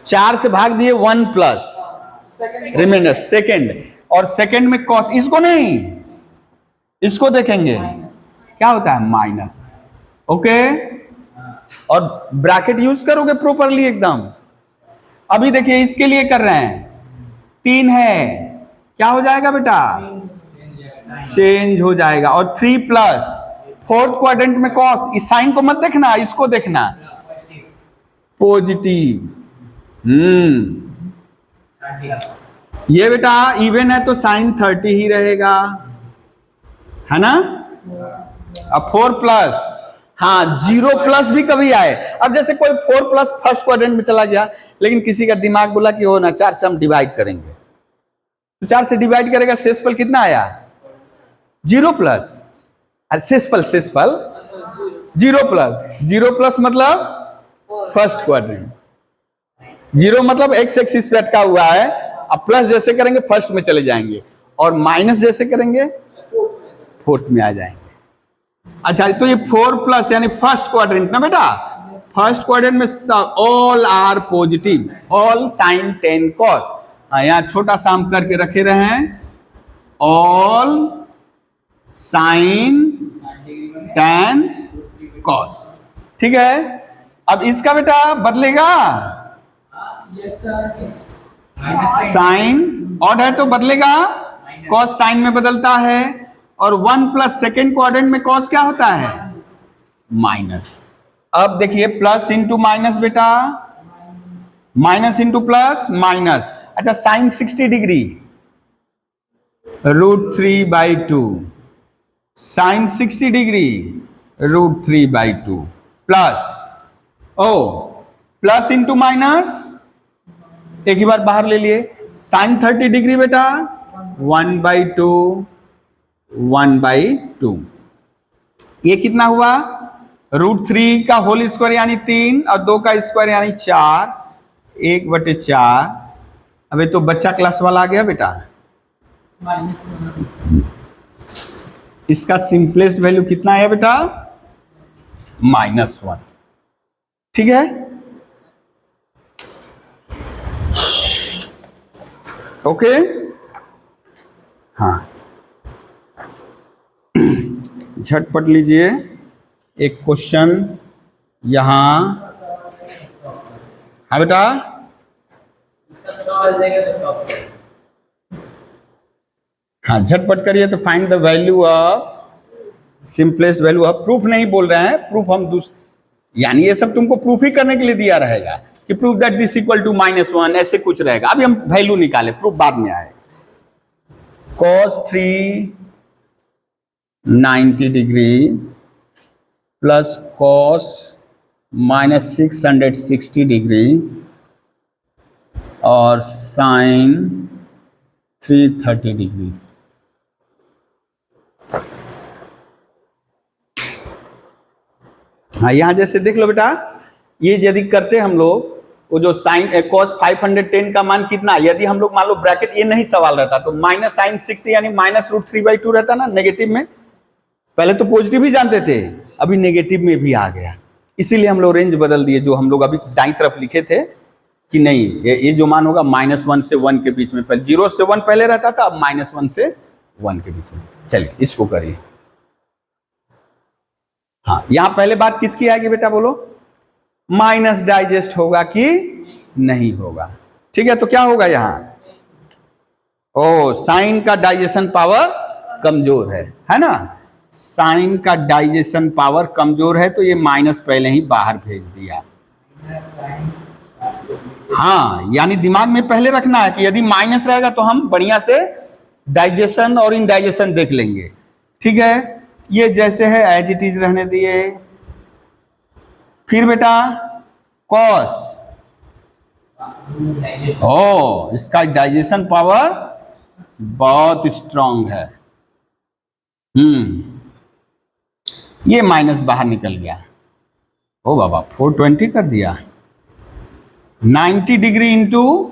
4 से भाग दिए 1 प्लस रिमाइंडर सेकेंड, और सेकेंड में कॉस, इसको नहीं, इसको देखेंगे क्या होता है, माइनस, ओके। और ब्रैकेट यूज करोगे प्रॉपरली एकदम। अभी देखिए इसके लिए कर रहे हैं, 3 है, क्या हो जाएगा बेटा, चेंज हो जाएगा। और 3 प्लस, फोर्थ क्वाड्रेंट में कॉस, इस साइन को मत देखना, इसको देखना, पॉजिटिव। ये बेटा इवन है तो साइन 30 ही रहेगा, है ना। अब 4 प्लस, हाँ 0 प्लस भी कभी आए। अब जैसे कोई 4 प्लस फर्स्ट क्वाड्रेंट में चला गया, लेकिन किसी का दिमाग बोला कि हो ना 4 से हम डिवाइड करेंगे, तो 4 से डिवाइड करेगा, शेषफल कितना आया, 0 प्लस, अरे शेषफल 0 प्लस, 0 प्लस मतलब फर्स्ट क्वाड्रेंट, 0 मतलब एक्स एक्सिस पे अटका हुआ है। अब प्लस जैसे करेंगे फर्स्ट में चले जाएंगे, और माइनस जैसे करेंगे फोर्थ में आ जाएंगे। अच्छा तो ये 4 प्लस यानी फर्स्ट क्वाड्रेंट ना बेटा, फर्स्ट क्वाड्रेंट में all are positive, all sine 10 cos. यहाँ छोटा सा हम करके रखे रहे हैं, ऑल साइन 10 कॉस, ठीक है। अब इसका बेटा बदलेगा, यस सर, साइन ऑड है तो बदलेगा, कॉस साइन में बदलता है, और 1 प्लस सेकेंड क्वाड्रेंट में कॉस क्या होता है, माइनस। अब देखिए प्लस इंटू माइनस बेटा, माइनस इंटू प्लस माइनस। अच्छा sine 60 degree, √3/2, sine 60 degree √3/2 plus plus into minus, एक ही बार बाहर ले लिए, साइन 30 डिग्री बेटा 1/2 ये कितना हुआ, √3 का होल स्क्वायर यानी 3 और 2 का स्क्वायर यानी 4, 1/4। अबे तो बच्चा क्लास वाला आ गया बेटा। -1 इसका सिंपलेस्ट वैल्यू कितना है बेटा, -1। ठीक है, ओके। हाँ, झटपट लीजिए एक क्वेश्चन यहां। हाँ बेटा, हाँ झटपट करिए। तो find the value of, simplest value of, proof नहीं बोल रहे हैं, प्रूफ हम यानी ये सब तुमको प्रूफ ही करने के लिए दिया रहेगा कि proof that this equal to -1, ऐसे कुछ रहेगा। अभी हम वैल्यू निकाले, प्रूफ बाद में आए। cos 3 90 degree plus cos -660 degree और साइन 330 डिग्री। हाँ, यहां जैसे देख लो बेटा, ये यदि करते हम लोग, वो जो साइन cos 510 का मान कितना, यदि हम लोग मान लो ब्रैकेट, ये नहीं सवाल रहता तो माइनस साइन 60 यानी -√3/2 रहता ना नेगेटिव में। पहले तो पॉजिटिव ही जानते थे, अभी नेगेटिव में भी आ गया, इसीलिए हम लोग रेंज बदल दिए। जो हम लोग अभी दाईं तरफ लिखे थे कि नहीं, ये जो मान होगा -1 से 1 के बीच में, पहले 0 से 1 पहले रहता था, अब -1 से 1 के बीच में। चलिए इसको करिए। हाँ, यहां पहले बात किसकी आएगी बेटा, बोलो, माइनस डाइजेस्ट होगा कि नहीं होगा। ठीक है, तो क्या होगा यहां, साइन का डाइजेशन पावर कमजोर है ना, साइन का डाइजेशन पावर कमजोर है, तो ये माइनस पहले ही बाहर भेज दिया। हाँ, यानी दिमाग में पहले रखना है कि यदि माइनस रहेगा तो हम बढ़िया से डाइजेशन और इनडाइजेशन देख लेंगे। ठीक है, ये जैसे है एज इट इज रहने दिए। फिर बेटा कॉस, इसका डाइजेशन पावर बहुत स्ट्रांग है। ये माइनस बाहर निकल गया। ओ बाबा, 420 कर दिया। 90 डिग्री इंटू,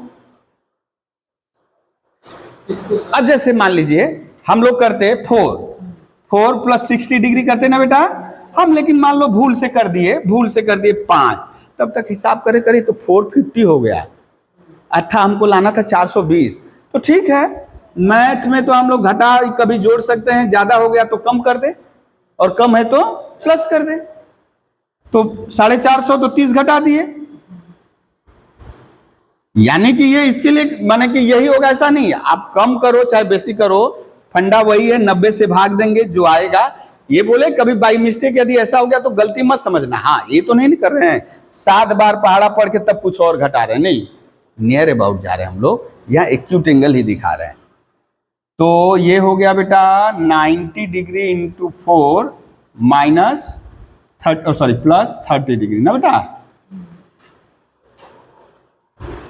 अब जैसे मान लीजिए हम लोग करते 4 प्लस 60 डिग्री करते ना बेटा हम, लेकिन मान लो भूल से कर दिए 5, तब तक हिसाब करे तो 450 हो गया। अच्छा, हमको लाना था 420। तो ठीक है, मैथ में तो हम लोग घटा कभी जोड़ सकते हैं, ज्यादा हो गया तो कम कर दे और कम है तो प्लस कर दे। तो 450 तो 30 घटा दिए, यानी कि ये इसके लिए माने कि यही होगा ऐसा नहीं। आप कम करो चाहे बेसी करो, फंडा वही है, 90 से भाग देंगे जो आएगा। ये बोले कभी बाई मिस्टेक यदि ऐसा हो गया तो गलती मत समझना। हाँ, ये तो नहीं कर रहे हैं 7 बार पहाड़ा पढ़ के तब कुछ और घटा रहे हैं, नहीं, नियर अबाउट जा रहे हैं हम लोग, यहाँ एक्यूट एंगल ही दिखा रहे हैं। तो ये हो गया बेटा 90 डिग्री इंटू 4 प्लस 30 डिग्री ना बेटा।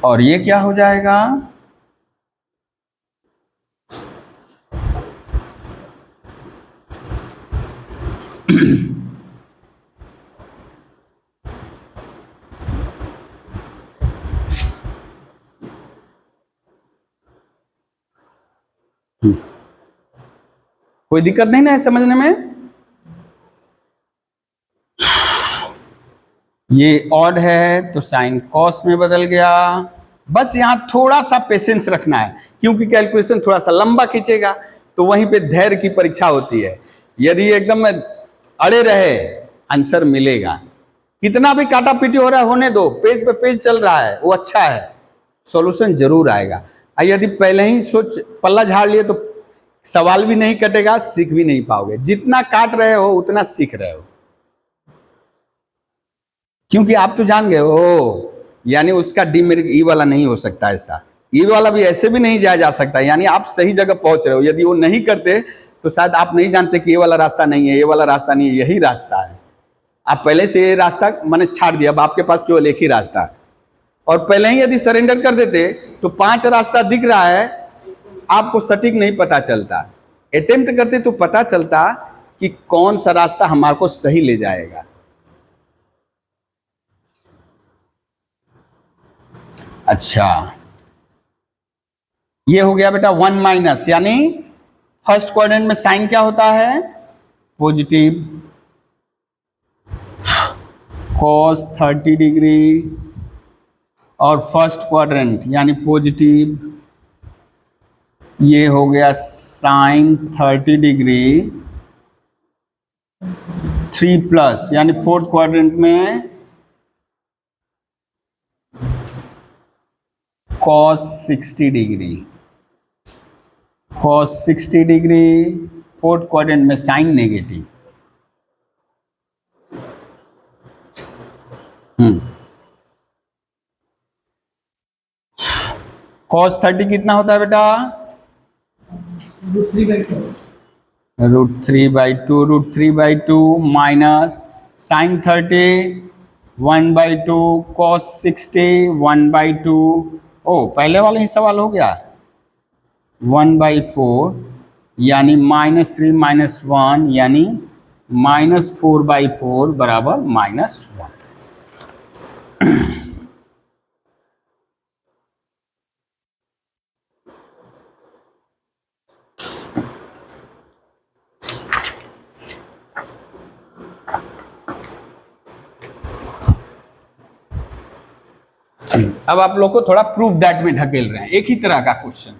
और ये क्या हो जाएगा, कोई दिक्कत नहीं ना है समझने में। ये ऑड है तो साइन कॉस में बदल गया। बस यहां थोड़ा सा पेशेंस रखना है, क्योंकि कैलकुलेशन थोड़ा सा लंबा खींचेगा, तो वहीं पे धैर्य की परीक्षा होती है। यदि एकदम अड़े रहे आंसर मिलेगा। कितना भी काटा पीटी हो रहा है होने दो, पेज पे पेज चल रहा है वो अच्छा है, सॉल्यूशन जरूर आएगा। यदि पहले ही सोच पल्ला झाड़ लिए तो सवाल भी नहीं कटेगा, सीख भी नहीं पाओगे। जितना काट रहे हो उतना सीख रहे हो, क्योंकि आप तो जान गए हो, यानी उसका डीमेरिट ई वाला नहीं हो सकता, ऐसा ई वाला भी ऐसे भी नहीं जाया जा सकता। यानी आप सही जगह पहुंच रहे हो। यदि वो नहीं करते तो शायद आप नहीं जानते कि ये वाला रास्ता नहीं है, ये वाला रास्ता नहीं है, यही रास्ता है। आप पहले से ये रास्ता मैंने छाड़ दिया, अब आपके पास केवल एक ही रास्ता है। और पहले ही यदि सरेंडर कर देते तो 5 रास्ता दिख रहा है, आपको सटीक नहीं पता चलता। अटेम्प्ट करते तो पता चलता कि कौन सा रास्ता हमारे को सही ले जाएगा। अच्छा, ये हो गया बेटा 1 माइनस, यानी फर्स्ट क्वाड्रेंट में साइन क्या होता है? पॉजिटिव cos 30 डिग्री, और फर्स्ट क्वाड्रेंट यानी पॉजिटिव, ये हो गया साइन 30 डिग्री 3 प्लस, यानी फोर्थ क्वाड्रेंट में cos 60 degree, cos 60 degree, fourth quadrant में साइन नेगेटिव। cos 30 कितना होता है बेटा? √3/2 माइनस साइन 30 1/2 cos 60 1/2। ओ, पहले वाला ही सवाल हो गया। 1/4 यानी -3 - 1 यानी -4/4 बराबर -1। अब आप लोग को थोड़ा प्रूफ दैट में ढकेल रहे हैं, एक ही तरह का क्वेश्चन।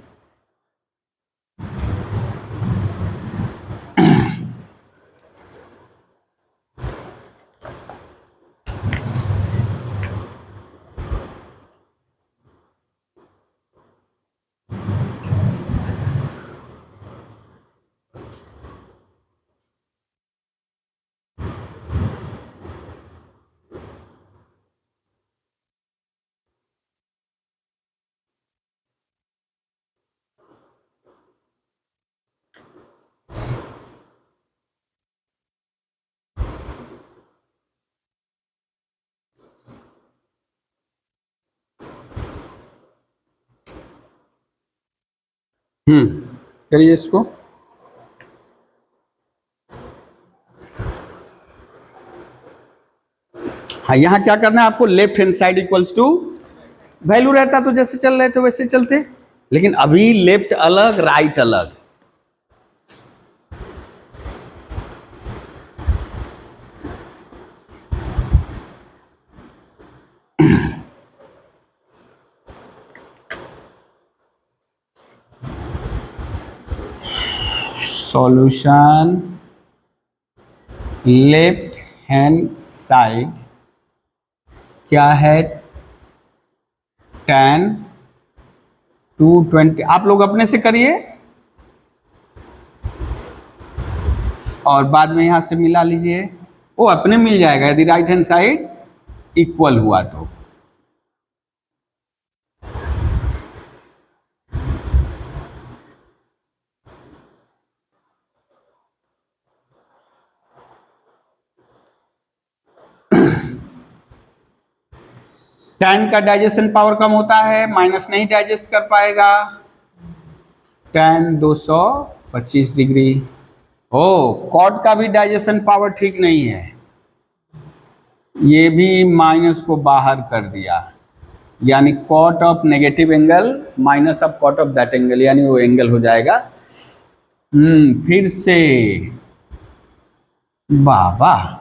करिए इसको। हाँ, यहां क्या करना है आपको? Left hand side equals to, value रहता तो जैसे चल रहे थे वैसे चलते, लेकिन अभी लेफ्ट अलग राइट अलग। सॉल्यूशन लेफ्ट हैंड साइड क्या है? tan 220। आप लोग अपने से करिए और बाद में यहां से मिला लीजिए, वो अपने मिल जाएगा यदि राइट हैंड साइड इक्वल हुआ तो। tan का डाइजेशन पावर कम होता है, माइनस नहीं डाइजेस्ट कर पाएगा। tan 225 degree. ओ, cot का भी डाइजेशन पावर ठीक नहीं है, ये भी माइनस को बाहर कर दिया, यानी cot of negative angle minus of cot of that angle, यानी वो एंगल हो जाएगा। फिर से बाबा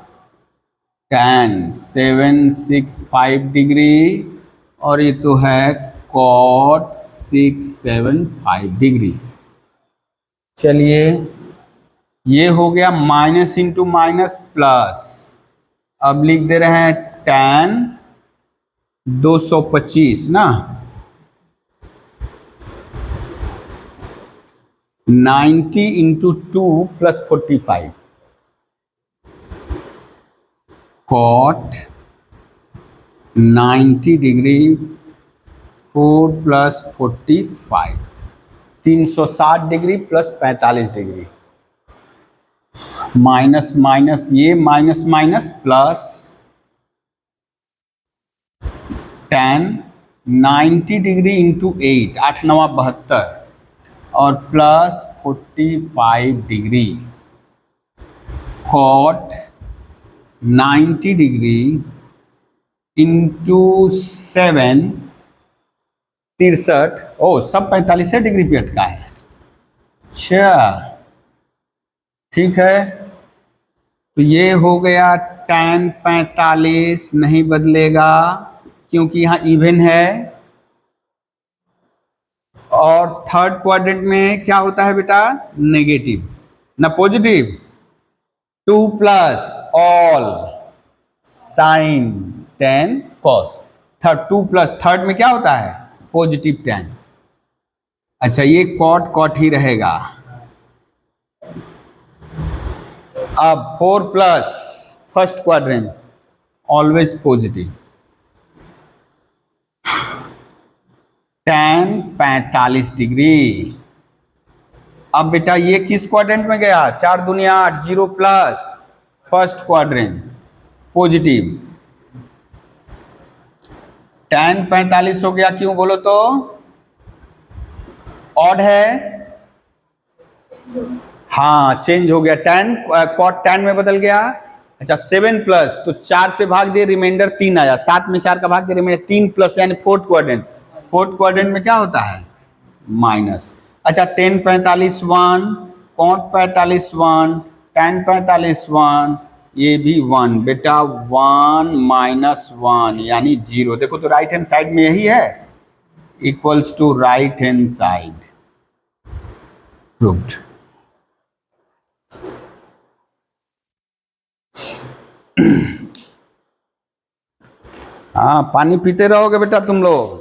tan 765 डिग्री, और ये तो है cot 675 डिग्री। चलिए, ये हो गया माइनस इंटू माइनस प्लस। अब लिख दे रहे हैं tan 225 ना, 90 into 2 plus 45 cot 90 degree 4 plus 45 360 degree plus 45 degree. Minus minus ये minus minus plus tan 90 degree into 8, 8 9 72 और plus 45 degree cot 90 degree into 7 63। ओ सब 45 डिग्री पे अटका है। अच्छा ठीक है, तो ये हो गया tan 45 नहीं बदलेगा क्योंकि यहाँ इवन है। और थर्ड क्वाड्रेंट में क्या होता है बेटा, नेगेटिव ना positive. 2 plus all sine tan cos, third 2 plus third में क्या होता है, पॉजिटिव tan। अच्छा ये कॉट कॉट ही रहेगा। अब 4 plus first quadrant always positive, tan 45 degree. अब बेटा ये किस क्वाड्रेंट में गया, 4 दुनिया 8, 0 plus first quadrant positive, tan 45 हो गया, क्यों बोलो तो ऑड है। हाँ चेंज हो गया, tan कॉट tan में बदल गया। अच्छा 7 प्लस, तो 4 से भाग दे रिमाइंडर 3 आया, 7 में 4 का भाग दे रिमाइंडर 3 प्लस यानी फोर्थ क्वाड्रेंट। फोर्थ क्वाड्रेंट में क्या होता है, माइनस। अच्छा tan 45 1, कॉट 45 1, tan 45 1, ये भी 1 बेटा, 1 माइनस 1 यानी 0। देखो तो राइट हैंड साइड में यही है, equals to right hand side, proved. हाँ पानी पीते रहोगे बेटा तुम लोग।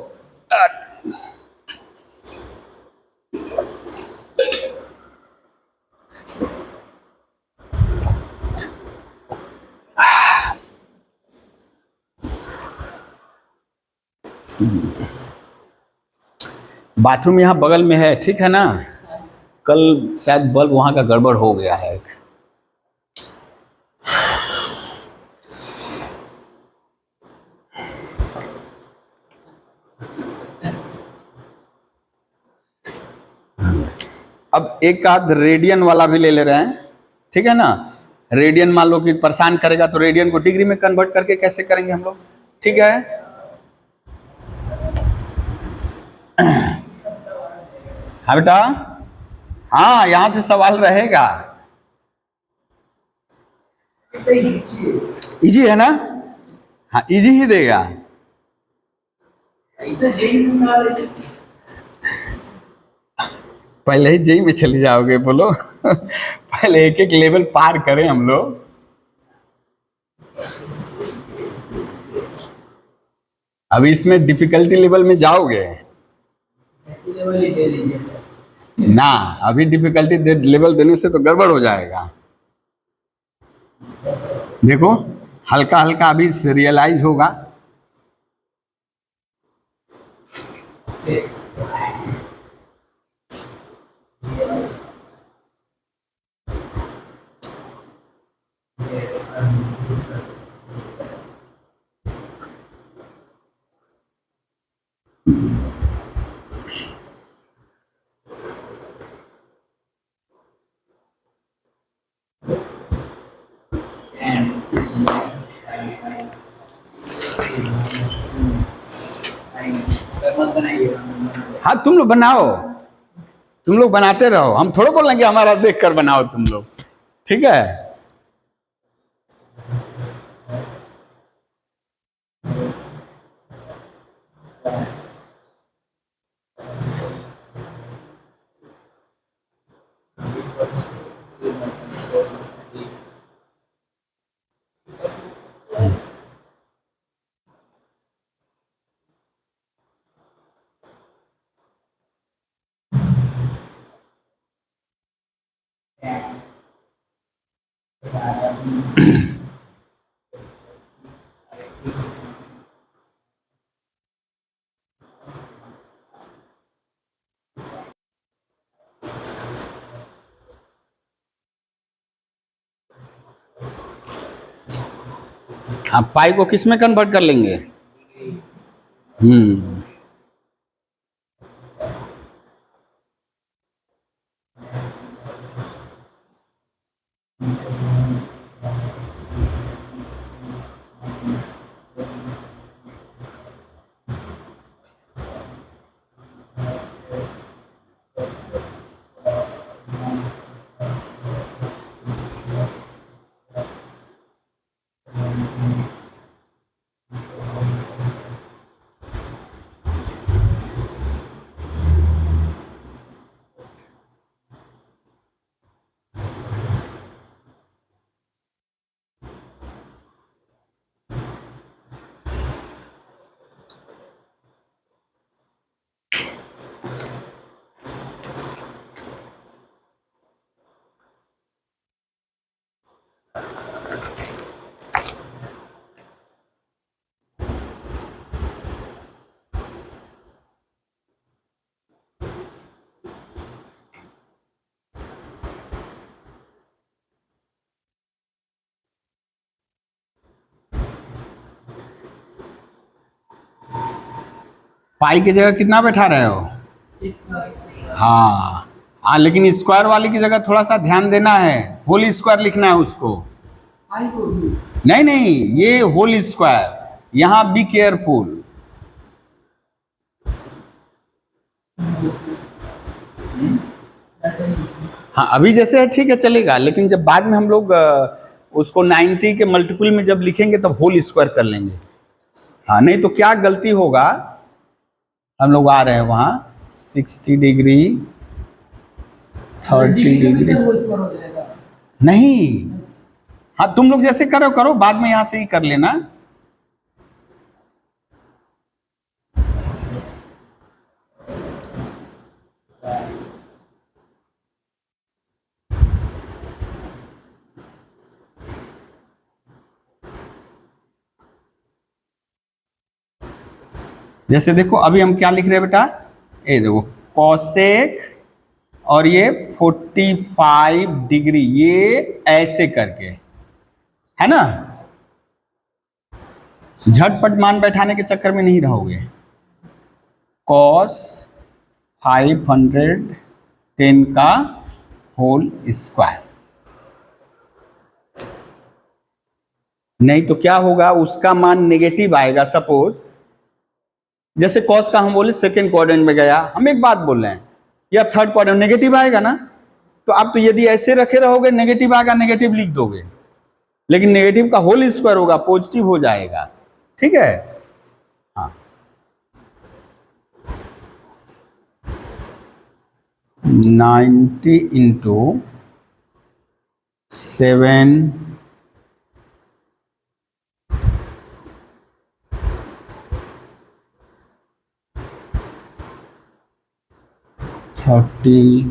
बाथरूम यहाँ बगल में है, ठीक है ना। कल शायद बल्ब वहाँ का गड़बड़ हो गया है। अब एक आध रेडियन वाला भी ले ले रहे हैं, ठीक है ना। रेडियन मान लो कि परेशान करेगा, तो रेडियन को डिग्री में कन्वर्ट करके कैसे करेंगे हम लोग, ठीक है। हाँ बेटा, हाँ यहाँ से सवाल रहेगा, इजी है ना। हाँ इजी ही देगा। पहले ही जेई में चले जाओगे बोलो। पहले एक एक लेवल पार करें हम लोग। अभी इसमें डिफिकल्टी लेवल में जाओगे ना, अभी डिफिकल्टी लेवल देने से तो गड़बड़ हो जाएगा। देखो हल्का हल्का अभी रियलाइज होगा। हाँ तुम लोग बनाओ, तुम लोग बनाते रहो, हम थोड़ा बोल रहे कि हमारा देख कर बनाओ तुम लोग, ठीक है। आप पाई को किस में कन्वर्ट कर लेंगे? हम्म, पाई की जगह कितना बैठा रहे हो? हाँ हाँ, लेकिन स्क्वायर वाली की जगह थोड़ा सा ध्यान देना है, होल स्क्वायर लिखना है उसको। आई को भी नहीं नहीं, ये होल स्क्वायर, यहाँ बी केयरफुल। ऐसे ही हाँ अभी जैसे है ठीक है चलेगा, लेकिन जब बाद में हम लोग उसको 90 के मल्टीपल में जब लिखेंगे तब होल स्क्वायर कर लेंगे। हाँ नहीं तो क्या गलती होगा, हम लोग आ रहे हैं वहाँ 60 डिग्री 30 डिग्री होल स्क्वायर हो जाएगा। नहीं, हाँ तुम लोग जैसे करो करो, बाद में यहाँ से ही कर लेना। जैसे देखो अभी हम क्या लिख रहे हैं बेटा, ये देखो कॉसेक और ये 45 डिग्री, ये ऐसे करके है ना, झटपट मान बैठाने के चक्कर में नहीं रहोगे। कॉस 510 का होल स्क्वायर, नहीं तो क्या होगा, उसका मान नेगेटिव आएगा। सपोज जैसे कॉस का हम बोले सेकेंड क्वाड्रेंट में गया, हम एक बात बोल रहे हैं, या थर्ड क्वाड्रेंट नेगेटिव आएगा ना, तो आप तो यदि ऐसे रखे रहोगे नेगेटिव आएगा, नेगेटिव लिख दोगे, लेकिन नेगेटिव का होल स्क्वायर होगा, पॉजिटिव हो जाएगा। ठीक है, हाँ 90 इंटू 7 30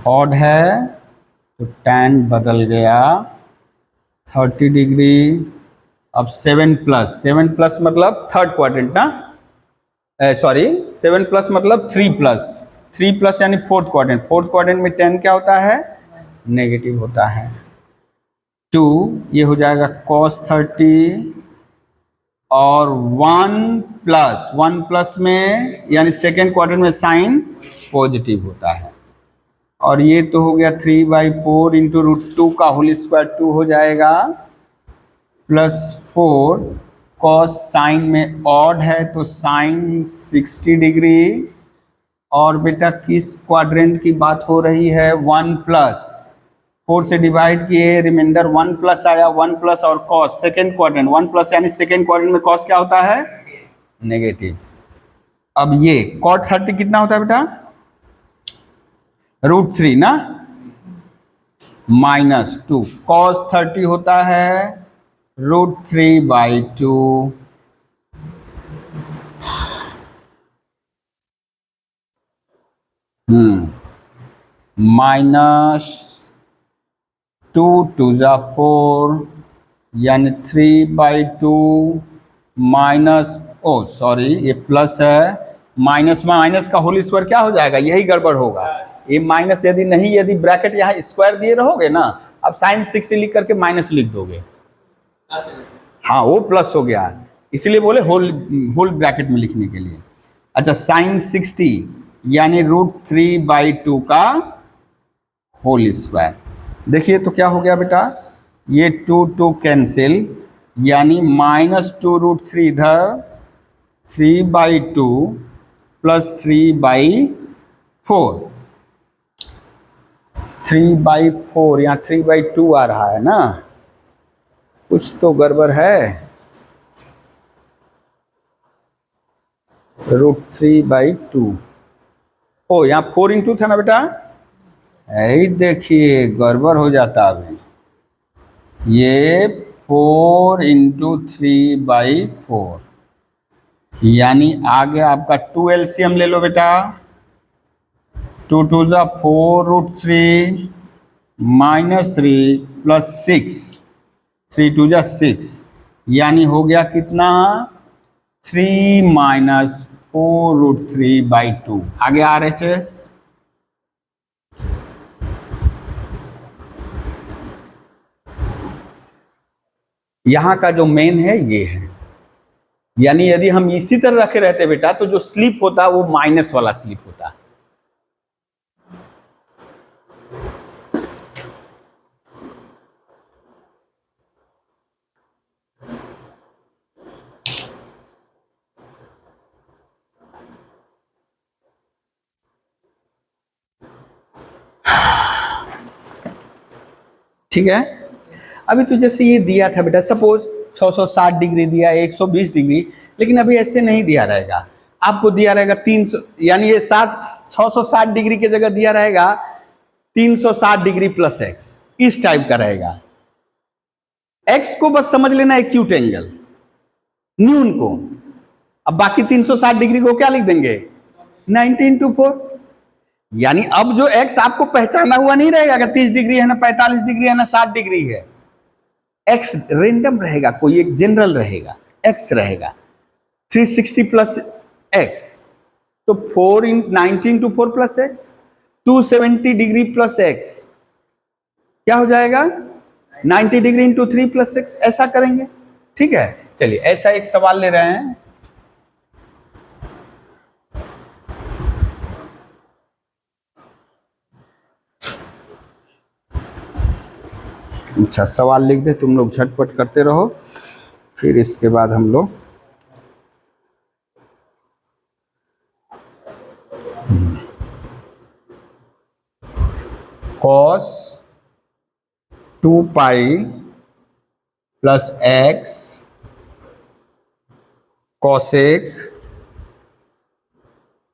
ऑड है तो tan बदल गया 30 डिग्री। अब 7 प्लस मतलब थर्ड क्वाड्रेंट ना, सॉरी 7 प्लस मतलब 3 प्लस यानी फोर्थ क्वाड्रेंट। फोर्थ क्वाड्रेंट में tan क्या होता है, नेगेटिव होता है। 2 ये हो जाएगा cos 30 और 1 प्लस में यानी सेकेंड क्वाड्रेंट में साइन पॉजिटिव होता है। और ये तो हो गया 3/4 इंटू √2 का होल स्क्वायर 2 हो जाएगा, प्लस 4 कॉस साइन में ऑड है तो साइन 60 डिग्री। और बेटा किस क्वाड्रेंट की बात हो रही है, 1 प्लस, 4 से डिवाइड किए, रिमाइंडर 1 प्लस आया, 1 प्लस और कॉस सेकेंड क्वाड्रेंट, 1 प्लस यानी सेकेंड क्वाड्रेंट में कॉस क्या होता है, नेगेटिव। अब ये cot 30 कितना होता है बेटा, √3 ना, -2 cos 30 होता है √3/2। माइनस 2 × 4 यानी 3/2 माइनस, ओ सॉरी ये प्लस है, माइनस में माइनस का होल स्क्वायर क्या हो जाएगा, यही गड़बड़ होगा। ये माइनस यदि नहीं, यदि ब्रैकेट यहाँ स्क्वायर दिए रहोगे ना, अब साइन 60 लिख करके माइनस लिख दोगे, हाँ वो प्लस हो गया, इसलिए बोले होल ब्रैकेट में लिखने के लिए। अच्छा, साइन 60 यानी √3/2 का होल स्क्वायर। देखिए तो क्या हो गया बेटा, ये 2 कैंसिल, यानी -2√3 इधर, 3/2 प्लस 3/4, 3/4 यहाँ 3/2 आ रहा है ना, कुछ तो गड़बड़ है। √3/2, ओ यहाँ 4 × 2 था ना बेटा, यही देखिए गड़बड़ हो जाता अभी, ये 4 × 3/4, यानी आ गया आपका 2 एलसीएम ले लो बेटा, 2 × 2 = 4√3 -3 + 6, 3 × 2 = 6, यानी हो गया कितना, 3 - 4√3/2। आगे RHS, यहाँ का जो मेन है ये है, यानी यदि हम इसी तरह रखे रहते बेटा तो जो स्लिप होता वो माइनस वाला स्लिप होता। ठीक है, अभी तो जैसे ये दिया था बेटा, सपोज 660 डिग्री दिया, 120 डिग्री, लेकिन अभी ऐसे नहीं दिया रहेगा, आपको दिया रहेगा 300, यानी ये 660 डिग्री की जगह दिया रहेगा 360 डिग्री + x, इस टाइप का रहेगा। x को बस समझ लेना एक्यूट एंगल, न्यून को, अब बाकी 360 डिग्री को क्या लिख देंगे, 90 × 4, यानी अब जो x आपको पहचाना हुआ नहीं रहेगा कि 30 डिग्री है ना 45 डिग्री है ना 60 डिग्री है, x रेंडम रहेगा, कोई एक जनरल रहेगा, x रहेगा 360 + x, तो 90 × 4 + x, 270 डिग्री + x क्या हो जाएगा, 90 डिग्री × 3 + x, ऐसा करेंगे। ठीक है, चलिए ऐसा एक सवाल ले रहे हैं, अच्छा सवाल लिख दे, तुम लोग झटपट करते रहो, फिर इसके बाद हम लोग cos 2π + x cosec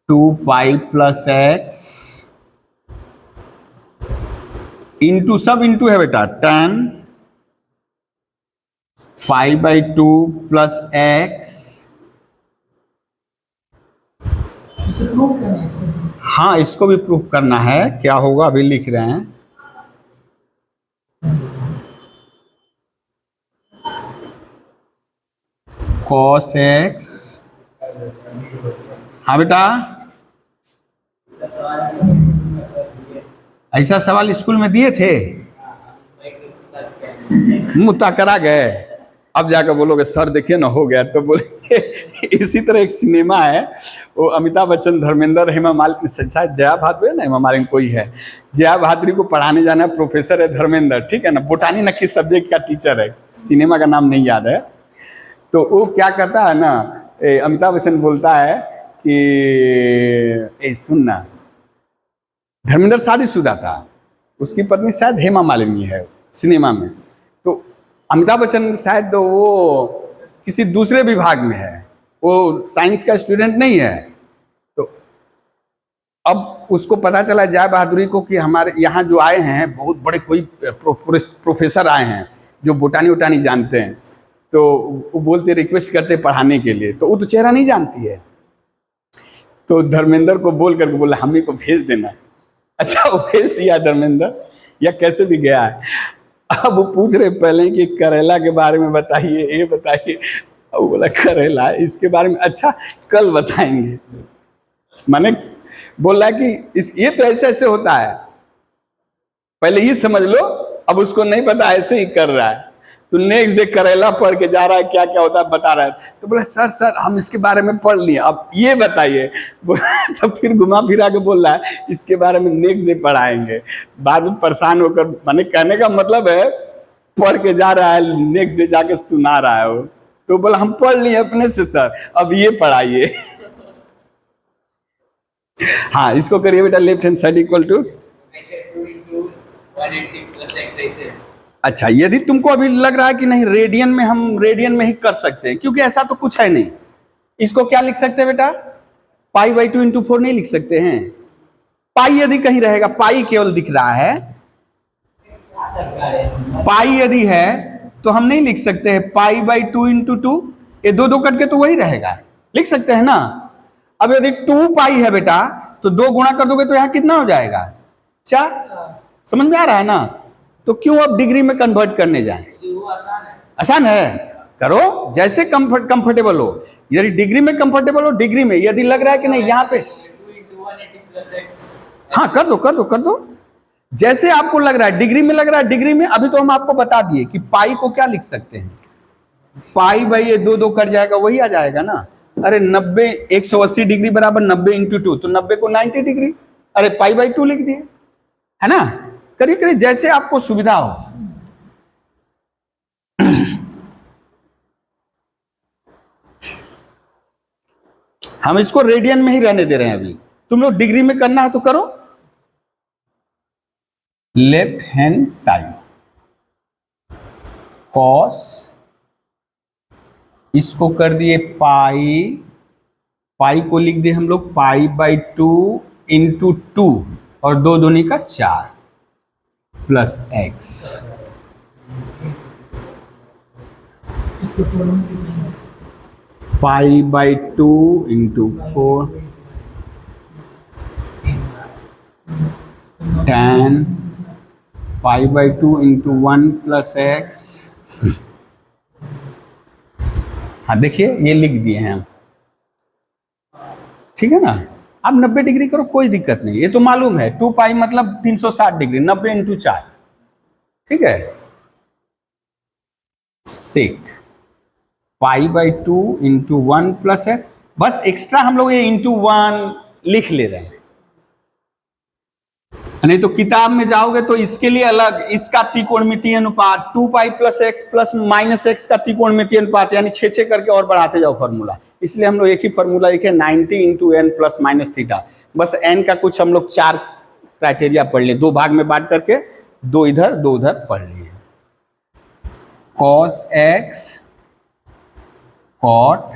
2π + x into, सब इंटू है बेटा, tan π/2 + x, इसे प्रूफ करना है इसको। हाँ इसको भी प्रूफ करना है, क्या होगा अभी लिख रहे हैं, cos x, हाँ बेटा ऐसा सवाल स्कूल में दिए थे, मुद्दा करा गए, अब जाकर बोलोगे सर देखिए ना हो गया, तो बोले इसी तरह एक सिनेमा है, वो अमिताभ बच्चन, धर्मेंद्र, हेमा मालिनी, शायद जया भाद्री है ना, हेमा मालिनी कोई है, जया भाद्री को पढ़ाने जाना, प्रोफेसर है धर्मेंद्र, ठीक है ना, बोटानी न किस सब्जेक्ट का टीचर है, सिनेमा का नाम नहीं याद है, तो वो क्या कहता है ना, अमिताभ बच्चन बोलता है कि सुनना, धर्मेंद्र शादीशुदा था, उसकी पत्नी शायद हेमा मालिनी है सिनेमा में, तो अमिताभ बच्चन शायद वो किसी दूसरे विभाग में है, वो साइंस का स्टूडेंट नहीं है, तो अब उसको पता चला जया बहादुरी को कि हमारे यहाँ जो आए हैं बहुत बड़े कोई प्रोफेसर आए हैं जो बोटानी वोटानी जानते हैं, तो वो बोलते रिक्वेस्ट करते पढ़ाने के लिए, तो वो तो चेहरा नहीं जानती है, तो धर्मेंद्र को बोल करके बोला हम ही को भेज देना। अच्छा वो भेज दिया धर्मेंद्र, या कैसे भी गया है। अब वो पूछ रहे पहले कि करेला के बारे में बताइए, ये बताइए। अब बोला करेला इसके बारे में अच्छा कल बताएंगे। माने बोल रहा है कि ये तो ऐसे ऐसे होता है, पहले ही समझ लो। अब उसको नहीं पता, ऐसे ही कर रहा है। तो नेक्स्ट डे करेला पढ़ के जा रहा है, क्या क्या होता है बता रहा है। तो बोला सर हम इसके बारे में पढ़ लिए, अब ये बताइए। तो फिर घुमा फिरा के बोल रहा है इसके बारे में नेक्स्ट डे पढ़ाएंगे। बाद में परेशान होकर, माने कहने का मतलब है पढ़ के जा रहा है, नेक्स्ट डे जाके सुना रहा है वो। तो बोला हम पढ़ लिए अपने से सर, अब ये पढ़ाइए। हाँ इसको करिए बेटा, left hand side equal to. अच्छा यदि तुमको अभी लग रहा है कि नहीं रेडियन में, हम रेडियन में ही कर सकते हैं, क्योंकि ऐसा तो कुछ है नहीं। इसको क्या लिख सकते हैं बेटा, पाई बाई 2 इंटू 4 नहीं लिख सकते हैं। पाई यदि कहीं रहेगा, पाई केवल दिख रहा है, पाई यदि है तो हम नहीं लिख सकते हैं पाई बाई 2 इंटू 2, ये दो दो कट के तो वही रहेगा, लिख सकते हैं ना। अब यदि 2 पाई है बेटा तो 2 गुणा कर दोगे तो यहां कितना हो जाएगा 4। समझ में आ रहा है ना। तो क्यों अब डिग्री में कन्वर्ट करने जाए, आसान है, करो जैसे कंफर्टेबल हो। यदि डिग्री में कंफर्टेबल हो डिग्री में, यदि लग रहा है कि नहीं यहाँ पे, हाँ कर दो कर दो कर दो, जैसे आपको लग रहा है। डिग्री में लग रहा है डिग्री में। अभी तो हम आपको बता दिए कि पाई को क्या लिख सकते हैं, पाई भाई ये 2 2 कट जाएगा, वही आ जाएगा ना। अरे 90 180 डिग्री बराबर 90 इंटू 2, तो 90 को 90 डिग्री, अरे पाई बाई 2 लिख दिए, है ना। करिए करिए जैसे आपको सुविधा हो। हम इसको रेडियन में ही रहने दे रहे हैं अभी। तुम लोग डिग्री में करना है तो करो। लेफ्ट हैंड साइड कॉस, इसको कर दिए पाई, पाई को लिख दिए हम लोग पाई बाई 2 इंटू 2 और 2 दूनी का 4 plus x. Pi by 2 into 4 10 pi by 2 into 1 plus x. हाँ देखिए ये लिख दिए हैं हम, ठीक है ना। अब 90 डिग्री करो, कोई दिक्कत नहीं, ये तो मालूम है 2 पाई मतलब 360 डिग्री, 90 इंटू 4, ठीक है। सेक पाई बाई 2 इंटू 1 प्लस है, बस एक्स्ट्रा हम लोग ये इंटू 1 लिख ले रहे हैं। नहीं तो किताब में जाओगे तो इसके लिए अलग, इसका त्रिकोणमितीय अनुपात 2 pi plus x plus minus x का त्रिकोणमितीय अनुपात, यानी 6 करके और बढ़ाते जाओ फॉर्मूला। इसलिए हम लोग एक ही फॉर्मूला लिखे 90 into N plus minus theta. बस एन का कुछ हम लोग 4 क्राइटेरिया पढ़ लिए, 2 भाग में बांट करके 2 इधर 2 उधर पढ़ लिए। Cos X cot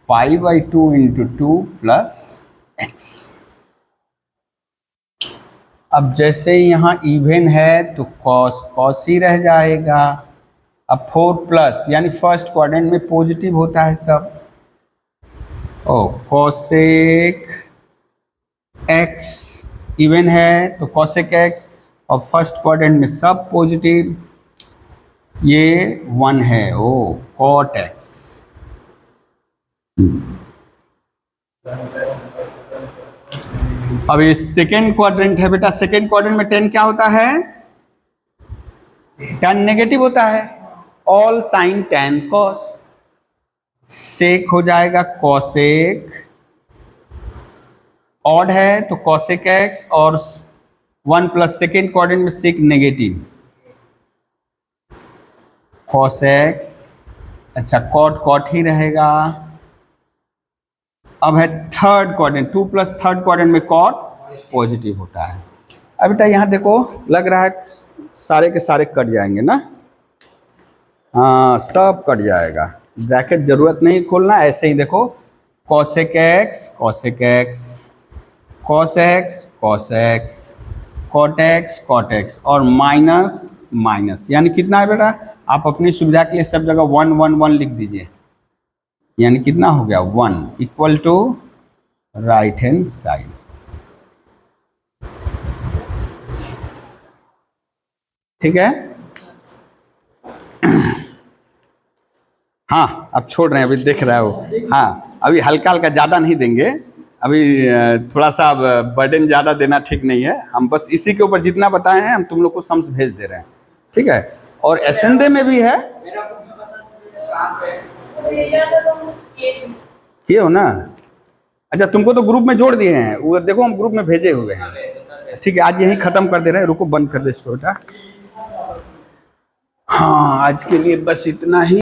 pi by 2 into 2 plus X. अब जैसे यहाँ इवन है तो कॉस कॉस ही रह जाएगा। अब 4 प्लस यानी फर्स्ट क्वाड्रेंट में पॉजिटिव होता है सब। ओ कॉसेक एक्स इवन है तो कॉसेक एक्स, और फर्स्ट क्वाड्रेंट में सब पॉजिटिव, ये 1 है। ओ कॉट एक्स। अब ये सेकेंड क्वाड्रेंट है बेटा, सेकेंड क्वाड्रेंट में 10 क्या होता है, 10 नेगेटिव होता है। ऑल साइन 10 कॉस, सेक हो जाएगा कॉसेक, ऑड है तो कॉसेक एक्स, और 1 प्लस सेकेंड क्वाड्रेंट में सेक नेगेटिव कॉस एक्स। अच्छा कॉट कॉट ही रहेगा। अब है third quadrant, 2 plus third quadrant में कॉट पॉजिटिव होता है। अब बेटा यहाँ देखो लग रहा है सारे के सारे कट जाएंगे ना, हाँ सब कट जाएगा, ब्रैकेट जरूरत नहीं खोलना, ऐसे ही देखो cosec X cosec X, cos X cos X, cot X और माइनस माइनस, यानी कितना है बेटा, आप अपनी सुविधा के लिए सब जगह 1 1 1 लिख दीजिए, यानी कितना हो गया 1 equal to right hand side. ठीक है। हाँ अब छोड़ रहे हैं, अभी देख रहा है वो। हाँ अभी हल्का हल्का, ज़्यादा नहीं देंगे अभी, थोड़ा सा बर्डन ज़्यादा देना ठीक नहीं है। हम बस इसी के ऊपर जितना बताए हैं हम तुम लोग को सम्स भेज दे रहे हैं, ठीक है। और एसेंडे में भी है, किए हो ना। अच्छा तुमको तो ग्रुप में जोड़ दिए हैं, वो देखो हम ग्रुप में भेजे हुए हैं। ठीक है आज यही खत्म कर दे रहे हैं, रुको बंद कर दे इसको बेटा। हाँ आज के लिए बस इतना ही।